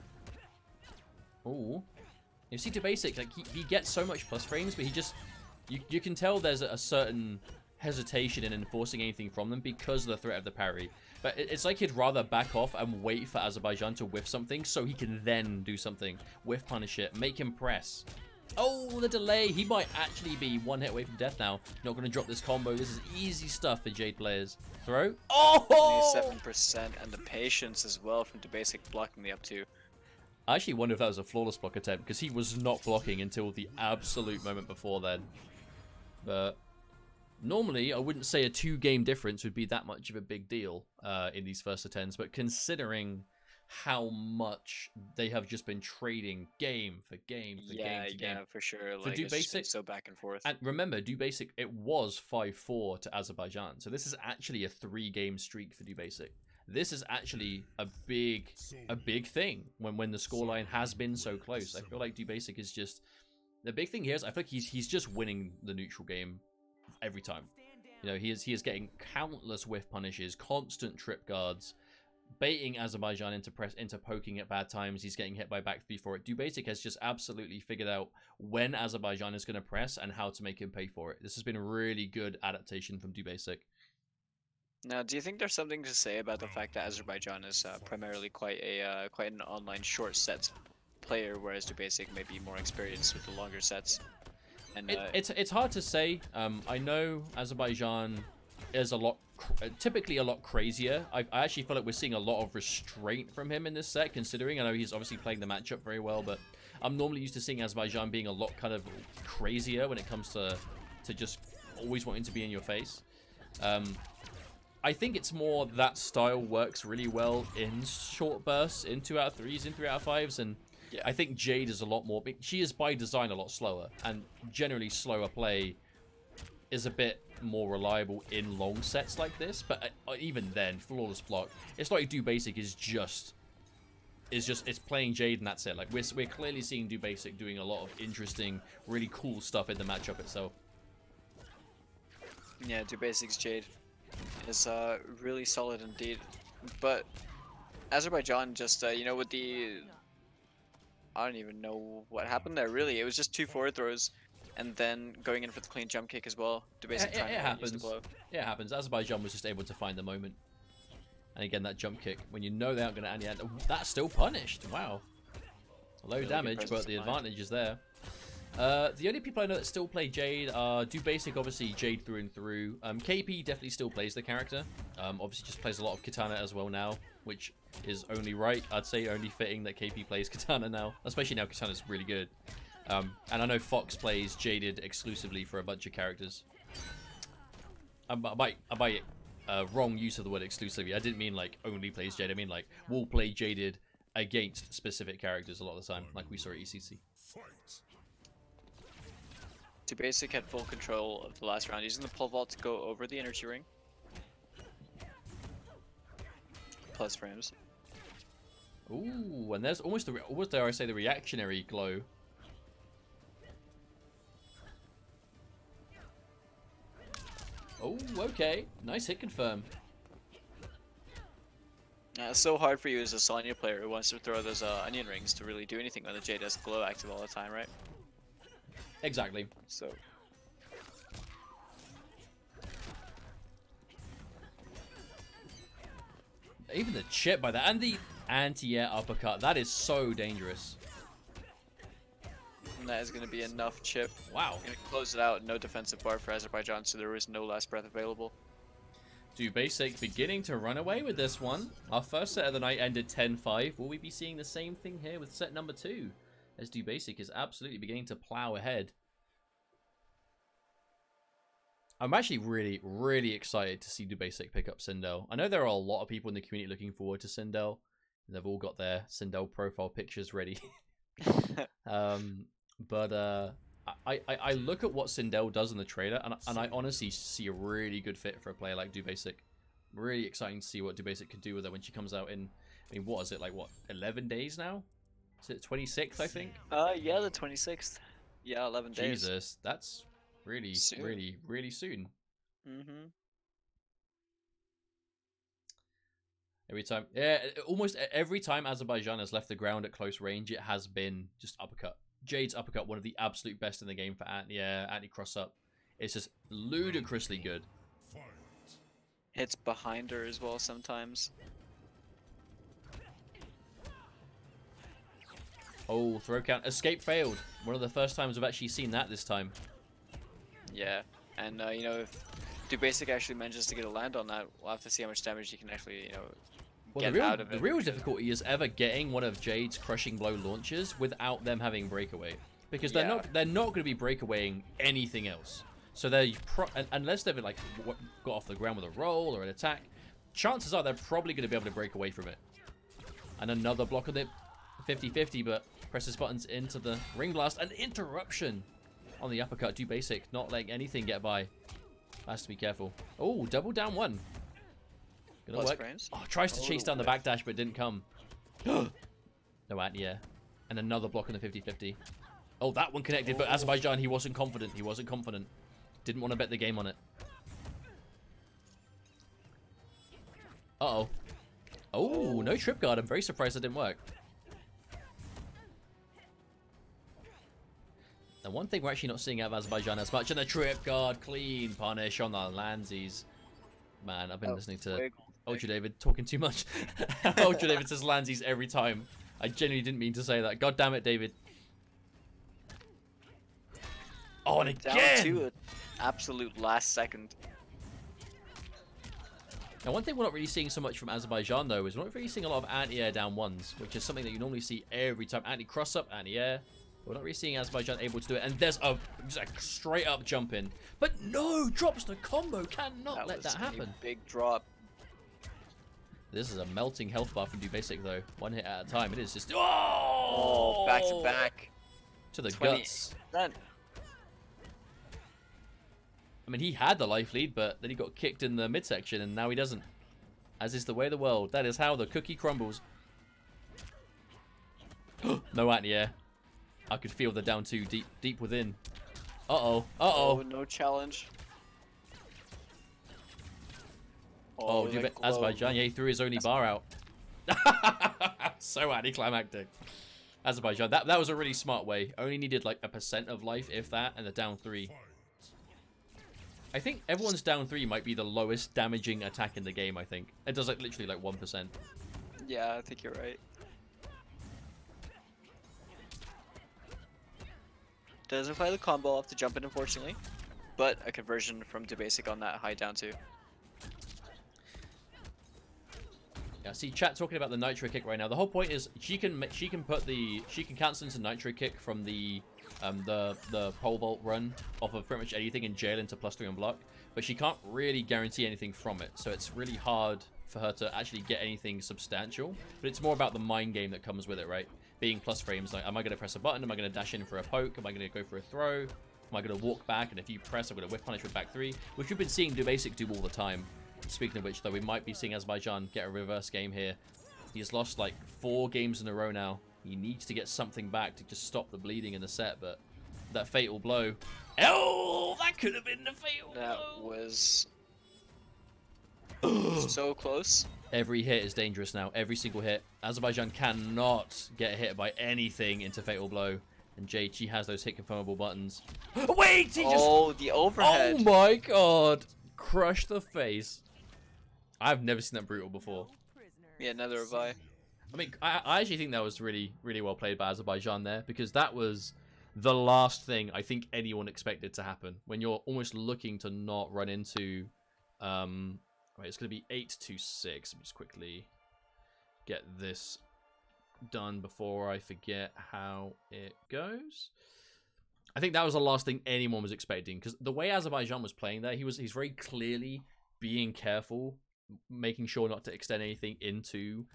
Oh. You see Dubasik, like he gets so much plus frames, but he just you can tell there's a certain hesitation in enforcing anything from them because of the threat of the parry. But it's like he'd rather back off and wait for Azerbaijan to whiff something so he can then do something. Whiff punish it, make him press. Oh, the delay. He might actually be one hit away from death now. Not going to drop this combo. This is easy stuff for Jade players. Throw. Oh! 7% and the patience as well from Dubasik blocking the up 2. I actually wonder if that was a flawless block attempt because he was not blocking until the absolute moment before then. But normally, I wouldn't say a 2-game difference would be that much of a big deal in these first attempts, but considering how much they have just been trading game for game for game to game. Yeah, for sure. For Like, it's just been Dubasik, so back and forth. and remember, Dubasik, it was 5-4 to Azerbaijan, so this is actually a 3-game streak for Dubasik. This is actually a big thing when the scoreline has been so close. I feel like Dubasik is just the big thing here is I feel like he's just winning the neutral game every time. You know, he is getting countless whiff punishes, constant trip guards, baiting Azerbaijan into poking at bad times. He's getting hit by back 3 for it. Dubasik has just absolutely figured out when Azerbaijan is going to press and how to make him pay for it. This has been a really good adaptation from Dubasik. Now, do you think there's something to say about the fact that Azerbaijan is primarily quite an online short sets player, whereas Dubasik may be more experienced with the longer sets? And it's hard to say. I know Azerbaijan is typically a lot crazier. I actually feel like we're seeing a lot of restraint from him in this set, considering I know he's obviously playing the matchup very well, but I'm normally used to seeing Azerbaijan being a lot kind of crazier when it comes to just always wanting to be in your face. I think it's more that style works really well in short bursts, in 2 out of 3s, in 3 out of 5s, and yeah. I think Jade is a lot more... She is by design a lot slower, and generally slower play is a bit more reliable in long sets like this, but even then, flawless block. It's like Dubasik it's playing Jade and that's it. Like we're clearly seeing Dubasik doing a lot of interesting, really cool stuff in the matchup itself. Yeah, Dubasiks Jade is really solid indeed, but Azerbaijan just you know, with the I don't even know what happened there really. It was just 2 forward throws and then going in for the clean jump kick as well. Dubasik trying to use the blow. Yeah, it happens. Azerbaijan was just able to find the moment, and again that jump kick when you know they aren't going to end. That's still punished. Wow, low Really damage, but the advantage is there. The only people I know that still play Jade are Dubasik, obviously Jade through and through. KP definitely still plays the character. Obviously just plays a lot of Katana as well now, which is only right. I'd say only fitting that KP plays Katana now, especially now Katana's really good. And I know Fox plays Jaded exclusively for a bunch of characters. By wrong use of the word exclusively, I didn't mean like only plays Jade. I mean like will play Jaded against specific characters a lot of the time, like we saw at ECC. Dubasik had full control of the last round, using the pole vault to go over the energy ring. Plus frames. Ooh, and there's almost dare I say the reactionary glow. Oh, okay. Nice hit confirm. It's so hard for you as a Sonya player who wants to throw those onion rings to really do anything when the Jade has glow active all the time, right? Exactly. So even the chip by that and the anti-air uppercut, that is so dangerous. and that is going to be enough chip. Wow. Going to close it out. No defensive bar for Azerbaijan, so there is no last breath available. Dubasik beginning to run away with this one. Our first set of the night ended 10-5. Will we be seeing the same thing here with set number 2? As Dubasik is absolutely beginning to plow ahead. I'm actually really excited to see Dubasik pick up Sindel. I know there are a lot of people in the community looking forward to Sindel. They've all got their Sindel profile pictures ready. But I look at what Sindel does in the trailer, and I honestly see a really good fit for a player like Dubasik. Really exciting to see what Dubasik can do with her when she comes out in, I mean, what is it, like, what, 11 days now? Is it 26th, I think? Yeah, the 26th. Yeah, 11 days. Jesus, that's really, Soon. really soon. Mm-hmm. Every time, yeah, almost every time Azerbaijan has left the ground at close range, it has been just uppercut. Jade's uppercut, one of the absolute best in the game for anti cross up. It's just ludicrously good. Hits behind her as well sometimes. Oh, throw count. Escape failed. One of the first times I've actually seen that this time. Yeah, and you know, if Dubasik actually manages to get a land on that, we'll have to see how much damage he can actually, you know, Well, get out of it. the real difficulty is ever getting one of Jade's crushing blow launches without them having breakaway, because they're not going to be breakawaying anything else. So they unless they've like got off the ground with a roll or an attack, chances are they're probably going to be able to break away from it. And another block on it, 50-50, but presses buttons into the ring blast. An interruption on the uppercut. Dubasik not letting anything get by. Has to be careful. Oh, double down one. Gonna work. Oh, tries to chase down the backdash, but didn't come. No anti-air. And another block on the 50-50. Oh, that one connected, but Azerbaijan, he wasn't confident. He wasn't confident. Didn't want to bet the game on it. Uh-oh. Oh, no trip guard. I'm very surprised that didn't work. And one thing we're actually not seeing out of Azerbaijan as much, and the trip guard, clean punish on the landsies. Man, I've been listening to Ultra David talking too much. Ultra David says landsies every time. I genuinely didn't mean to say that. God damn it, David. Oh, and again! Down to an absolute last second. Now, one thing we're not really seeing so much from Azerbaijan, though, is we're not really seeing a lot of anti-air down ones, which is something that you normally see every time. Anti-cross-up, anti-air. We're not really seeing Azerbaijan able to do it. And there's just a straight-up jump in. But no! Drops the combo! Cannot let that happen. Big drop. This is a melting health bar from Dubasik, though. One hit at a time. It is just... Oh! Back to back. To the guts. Done. I mean, he had the life lead, but then he got kicked in the midsection, and now he doesn't. As is the way of the world. That is how the cookie crumbles. No anti-air. I could feel the down two deep within. Uh-oh. Uh-oh. Oh, no challenge. Oh, Azerbaijan, yeah, he threw his only bar out. So anticlimactic. Azerbaijan, that was a really smart way. Only needed like 1% of life, if that, and the down 3. I think everyone's down 3 might be the lowest damaging attack in the game, I think. It does like literally like 1%. Yeah, I think you're right. Doesn't play the combo off the jump in, unfortunately. But a conversion from Dubasik on that high down 2. Yeah, see chat talking about the nitro kick right now. The whole point is she can cancel into nitro kick from the pole vault run off of pretty much anything in jail into +3 on block, but she can't really guarantee anything from it. So it's really hard for her to actually get anything substantial. But it's more about the mind game that comes with it, right? Being plus frames, like, am I going to press a button? Am I going to dash in for a poke? Am I going to go for a throw? Am I going to walk back? And if you press, I'm going to whiff punish with back 3, which we've been seeing Dubasik do all the time. Speaking of which, though, we might be seeing Azerbaijan get a reverse game here. He's lost like 4 games in a row now. He needs to get something back to just stop the bleeding in the set, but that fatal blow. Oh, that could have been the fatal blow. That was so close. Every hit is dangerous now. Every single hit. Azerbaijan cannot get hit by anything into fatal blow. And Jade, she has those hit confirmable buttons. Wait, he just... Oh, the overhead. Oh my god. Crush the face. I've never seen that brutal before. Yeah, neither have I. I mean, I actually think that was really, really well played by Azerbaijan there, because that was the last thing I think anyone expected to happen. When you're almost looking to not run into... Right, it's going to be 8-6. Let me just quickly get this done before I forget how it goes. I think that was the last thing anyone was expecting, because the way Azerbaijan was playing there, he's very clearly being careful, making sure not to extend anything into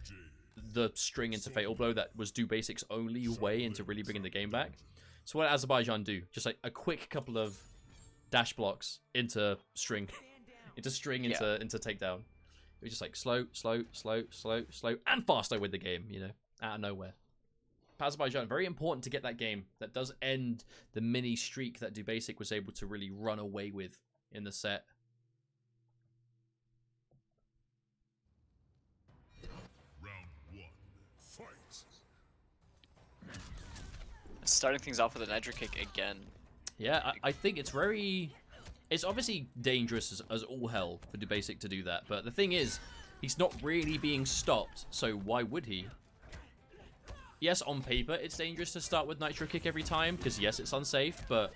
the string into Fatal Blow that was Dubasiks' only way into really bringing the game back. So what did Azerbaijan do? Just like a quick couple of dash blocks into string, into takedown. It was just like slow, and faster with the game, you know, out of nowhere. Azerbaijan, very important to get that game. That does end the mini streak that Dubasik was able to really run away with in the set. Round 1. Fight. Starting things off with an edge kick again. Yeah, I think it's very... It's obviously dangerous as all hell for Dubasik to do that, but the thing is, he's not really being stopped, so why would he? Yes, on paper, it's dangerous to start with Nitro Kick every time, because yes, it's unsafe, but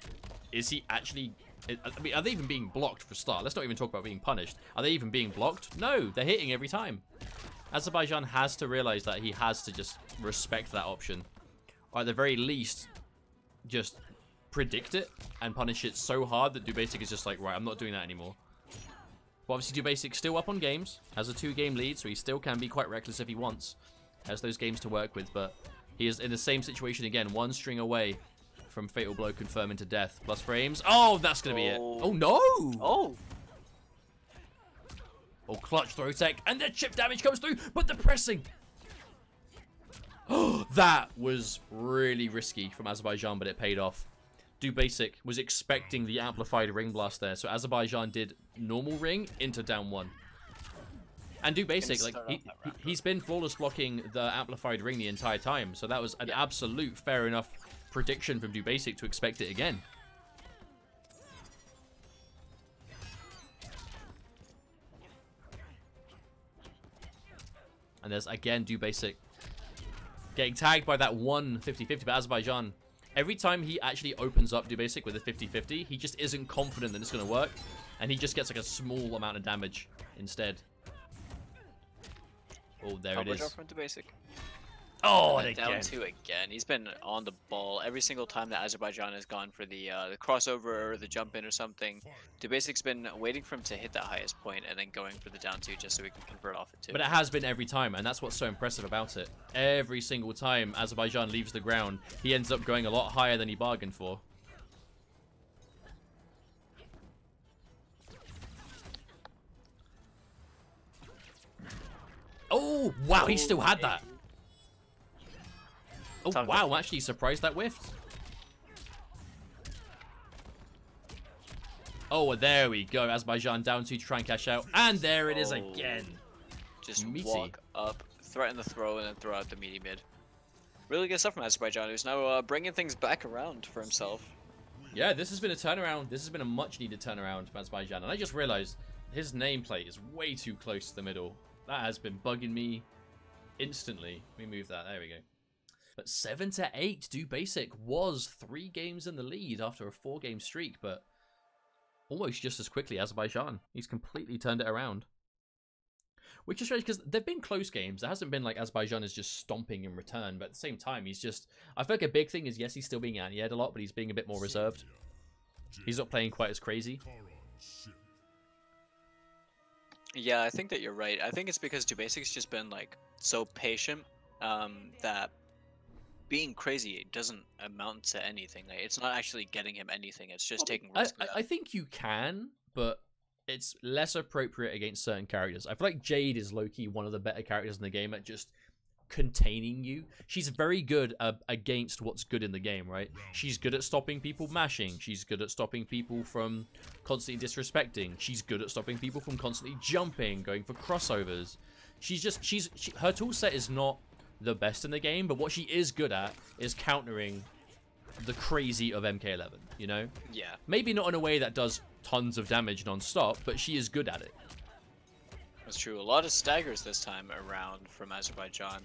is he actually... I mean, are they even being blocked for start? Let's not even talk about being punished. Are they even being blocked? No, they're hitting every time. Azerbaijan has to realize that he has to just respect that option. Or at the very least, just predict it and punish it so hard that Dubasik is just like, right, I'm not doing that anymore. But obviously, Dubasik's still up on games, has a 2-game lead, so he still can be quite reckless if he wants. Has those games to work with, but he is in the same situation again, one string away from Fatal Blow confirming to death. Plus frames. Oh, that's going to be it. Oh, no! Oh! Oh, clutch throw tech, and the chip damage comes through, but the pressing. Oh, that was really risky from Azerbaijan, but it paid off. Dubasik was expecting the amplified ring blast there, so Azerbaijan did normal ring into down 1. And Dubasik, like, he's been flawless blocking the amplified ring the entire time, so that was an absolute fair enough prediction from Dubasik to expect it again. And there's, again, Dubasik getting tagged by that one 50-50, but Azerbaijan, every time he actually opens up Dubasik with a 50-50, he just isn't confident that it's going to work, and he just gets like a small amount of damage instead. Oh, there it is. From Dubasik. Oh, and down again. 2 again. He's been on the ball every single time that Azerbaijan has gone for the crossover or the jump in or something. Dubasik's been waiting for him to hit that highest point and then going for the down 2 just so he can convert off it too. But it has been every time, and that's what's so impressive about it. Every single time Azerbaijan leaves the ground, he ends up going a lot higher than he bargained for. Oh, wow, he still had that. Oh, wow, I'm actually surprised that whiffed. Oh, well, there we go. Azerbaijan down 2 to try and cash out. And there it is again. Just Meaty. walk up, threaten the throw, and then throw out the meaty mid. Really good stuff from Azerbaijan, who's now bringing things back around for himself. Yeah, this has been a turnaround. This has been a much-needed turnaround for Azerbaijan. And I just realized his nameplate is way too close to the middle. That has been bugging me instantly. Let me move that. There we go. But 7-8, Dubasik was 3 games in the lead after a 4-game streak, but almost just as quickly Azerbaijan. He's completely turned it around. Which is strange because they've been close games. It hasn't been like Azerbaijan is just stomping in return, but at the same time, he's just... I feel like a big thing is, yes, he's still being anti-aired a lot, but he's being a bit more reserved. He's not playing quite as crazy. Yeah, I think that you're right. I think it's because Dubasik's just been like so patient that being crazy doesn't amount to anything. Like, it's not actually getting him anything. It's just taking risks. I think you can, but it's less appropriate against certain characters. I feel like Jade is low-key one of the better characters in the game at just containing you. She's very good against what's good in the game, right? She's good at stopping people mashing. She's good at stopping people from constantly disrespecting. She's good at stopping people from constantly jumping, going for crossovers. Her tool set is not the best in the game, but what she is good at is countering the crazy of MK11, you know? Yeah. Maybe not in a way that does tons of damage non-stop, but she is good at it. That's true. A lot of staggers this time around from Azerbaijan.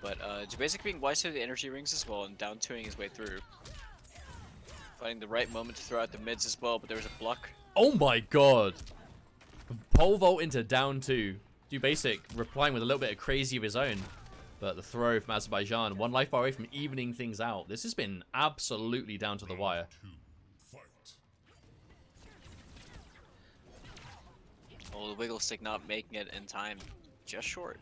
But Dubasik being wise to the energy rings as well and down-2ing his way through. Finding the right moment to throw out the mids as well, but there was a block. Oh my god! Pole vault into down 2. Dubasik replying with a little bit of crazy of his own. But the throw from Azerbaijan, 1 life bar away from evening things out. This has been absolutely down to the wire. Oh, the wiggle stick not making it in time. Just short.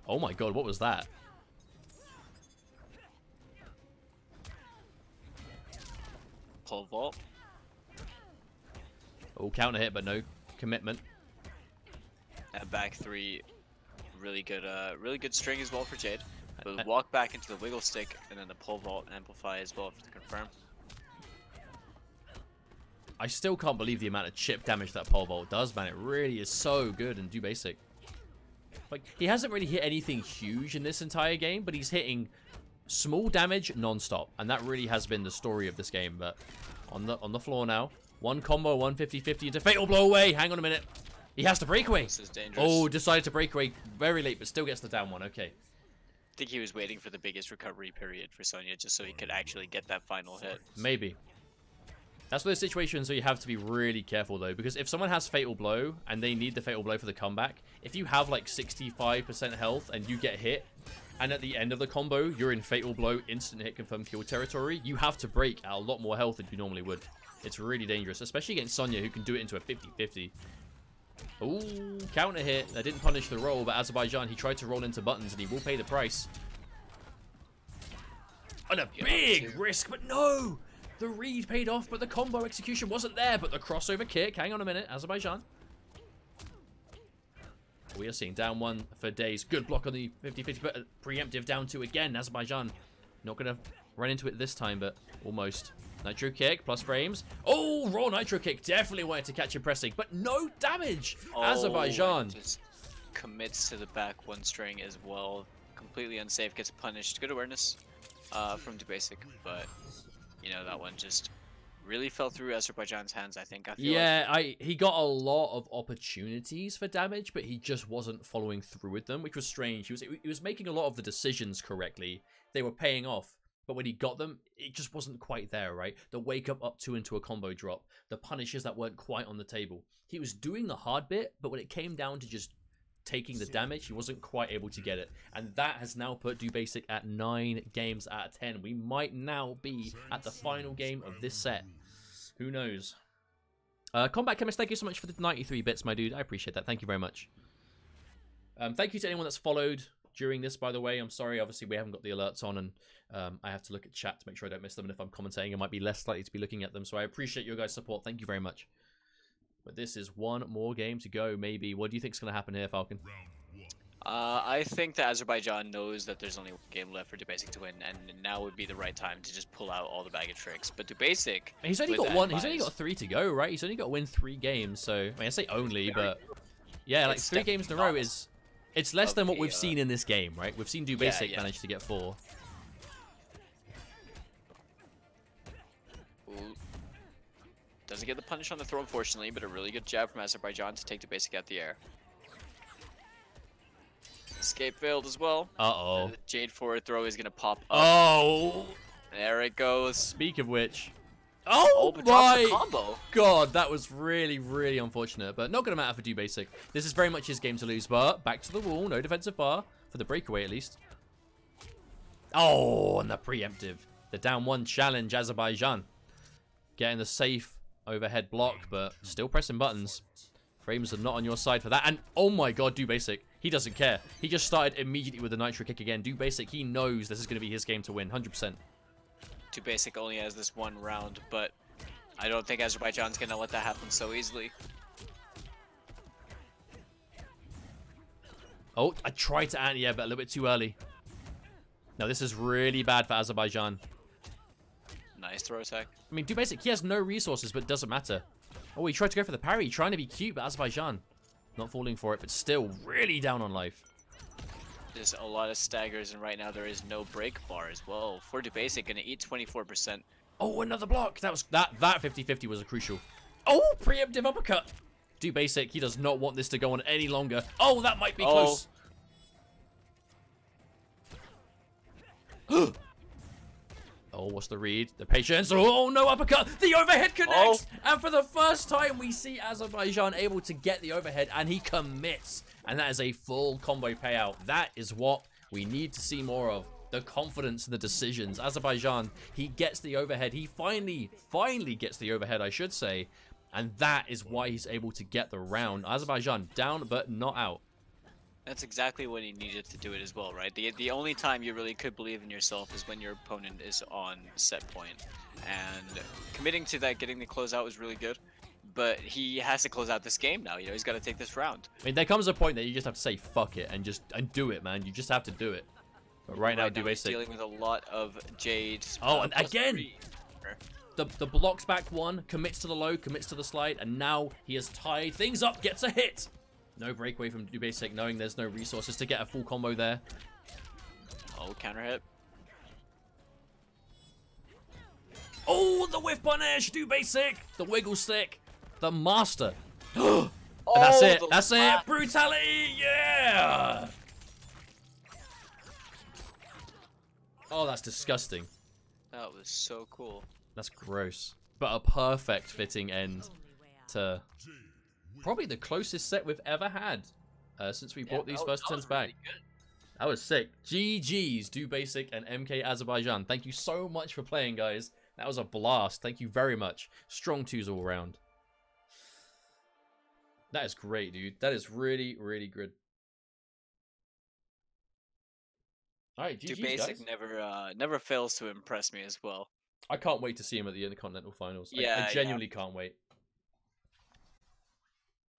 Oh my god, what was that? Pull vault. Oh, counter hit, but no commitment. And back 3, really good string as well for Jade. But walk back into the wiggle stick and then the pull vault amplify as well to confirm. I still can't believe the amount of chip damage that pole vault does, man. It really is so good in Dubasic. Like, he hasn't really hit anything huge in this entire game, but he's hitting small damage non-stop, and that really has been the story of this game. But on the floor now, 1 combo, 1 50-50 into fatal blow away. Hang on a minute. He has to break away. This is dangerous. Oh, decided to break away very late, but still gets the down 1. Okay. I think he was waiting for the biggest recovery period for Sonya just so he could actually get that final hit. Maybe. That's one of those situations where you have to be really careful, though, because if someone has Fatal Blow and they need the Fatal Blow for the comeback, if you have like 65% health and you get hit, and at the end of the combo, you're in Fatal Blow, instant hit, confirmed kill territory, you have to break at a lot more health than you normally would. It's really dangerous, especially against Sonya, who can do it into a 50-50. Ooh, counter hit. That didn't punish the roll, but Azerbaijan, he tried to roll into buttons, and he will pay the price. And a big risk, but no! The read paid off, but the combo execution wasn't there. But the crossover kick, hang on a minute, Azerbaijan. We are seeing down 1 for days. Good block on the 50-50, but preemptive down 2 again. Azerbaijan not going to run into it this time, but almost. Nitro kick, plus frames. Oh, raw nitro kick. Definitely wanted to catch him pressing, but no damage. Oh, Azerbaijan. Just commits to the back 1 string as well. Completely unsafe, gets punished. Good awareness from Dubasic, but... you know, that one just really fell through Azerbaijan's hands, I think. He got a lot of opportunities for damage, but he just wasn't following through with them, which was strange. He was making a lot of the decisions correctly. They were paying off, but when he got them, it just wasn't quite there, right? The wake up 2 into a combo drop, the punishes that weren't quite on the table. He was doing the hard bit, but when it came down to just taking the damage, he wasn't quite able to get it, and that has now put Dubasic at 9 games out of 10. We might now be at the final game of this set. Who knows? Combat Chemist, thank you so much for the 93 bits, my dude. I appreciate that. Thank you very much. Thank you to anyone that's followed during this, by the way. I'm sorry, obviously we haven't got the alerts on, and I have to look at chat to make sure I don't miss them, and if I'm commentating, I might be less likely to be looking at them, so I appreciate your guys' support. Thank you very much. But this is 1 more game to go, maybe. What do you think is going to happen here, Falcon? I think that Azerbaijan knows that there's only 1 game left for Dubasic to win, and now would be the right time to just pull out all the bag of tricks. But Dubasic, he's only got 1. He's only got 3 to go, right? He's only got to win 3 games. So I mean, I say only, but yeah, like 3 games in a row is it's less than what we've seen in this game, right? We've seen Dubasic manage to get 4. Ooh. Doesn't get the punish on the throw, unfortunately, but a really good jab from Azerbaijan to take Dubasic out the air. Escape failed as well. Uh-oh. The Jade forward throw is going to pop up. Oh! There it goes. Speak of which. Oh but drops the my combo. god, that was really, really unfortunate, but not going to matter for Dubasic. This is very much his game to lose, but back to the wall, no defensive bar, for the breakaway at least. Oh, and the preemptive. The down 1 challenge, Azerbaijan. Getting the safe overhead block, but still pressing buttons. Frames are not on your side for that, and oh my god, Dubasic. He doesn't care. He just started immediately with the nitro kick again. Dubasic, he knows this is going to be his game to win, 100%. Dubasic only has this 1 round, but I don't think Azerbaijan's going to let that happen so easily. Oh, I tried to anti-air, but a little bit too early. No, this is really bad for Azerbaijan. Nice throw attack. I mean, Dubasic, he has no resources, but it doesn't matter. Oh, he tried to go for the parry, trying to be cute, but Azerbaijan not falling for it, but still really down on life. There's a lot of staggers, and right now there is no break bar as well. For Dubasic, gonna eat 24%. Oh, another block. That 50-50 was a crucial. Oh, preemptive uppercut. Dubasic, he does not want this to go on any longer. Oh, that might be close. Oh what's the read? The patience. Oh, no uppercut. The overhead connects. And for the first time, we see Azerbaijan able to get the overhead, and he commits. And that is a full combo payout. That is what we need to see more of. The confidence and the decisions. Azerbaijan, he gets the overhead. He finally gets the overhead, I should say. And that is why he's able to get the round. Azerbaijan down, but not out. That's exactly what he needed to do it as well, right? The only time you really could believe in yourself is when your opponent is on set point. And committing to that, getting the closeout was really good. But he has to close out this game now. You know, he's got to take this round. I mean, there comes a point that you just have to say fuck it and do it, man. You just have to do it. But right now, he's dealing with a lot of Jade. Oh, and again, the blocks back one, commits to the low, commits to the slide, and now he has tied things up, gets a hit. No breakaway from Dubasik, knowing there's no resources to get a full combo there. Oh, counter hit. Oh, the whiff punish, Dubasik, the wiggle stick, the master. And that's it. That's it. Brutality. Yeah. Oh, that's disgusting. That was so cool. That's gross. But a perfect fitting end to probably the closest set we've ever had since we brought these first attempts back. Really good. That was sick. GG's, Dubasik and MKAzerbaijan. Thank you so much for playing, guys. That was a blast. Thank you very much. Strong twos all around. That is great, dude. That is really, really good. All right, GG's, guys. Dubasik never fails to impress me as well. I can't wait to see him at the Intercontinental Finals. Yeah, I genuinely can't wait.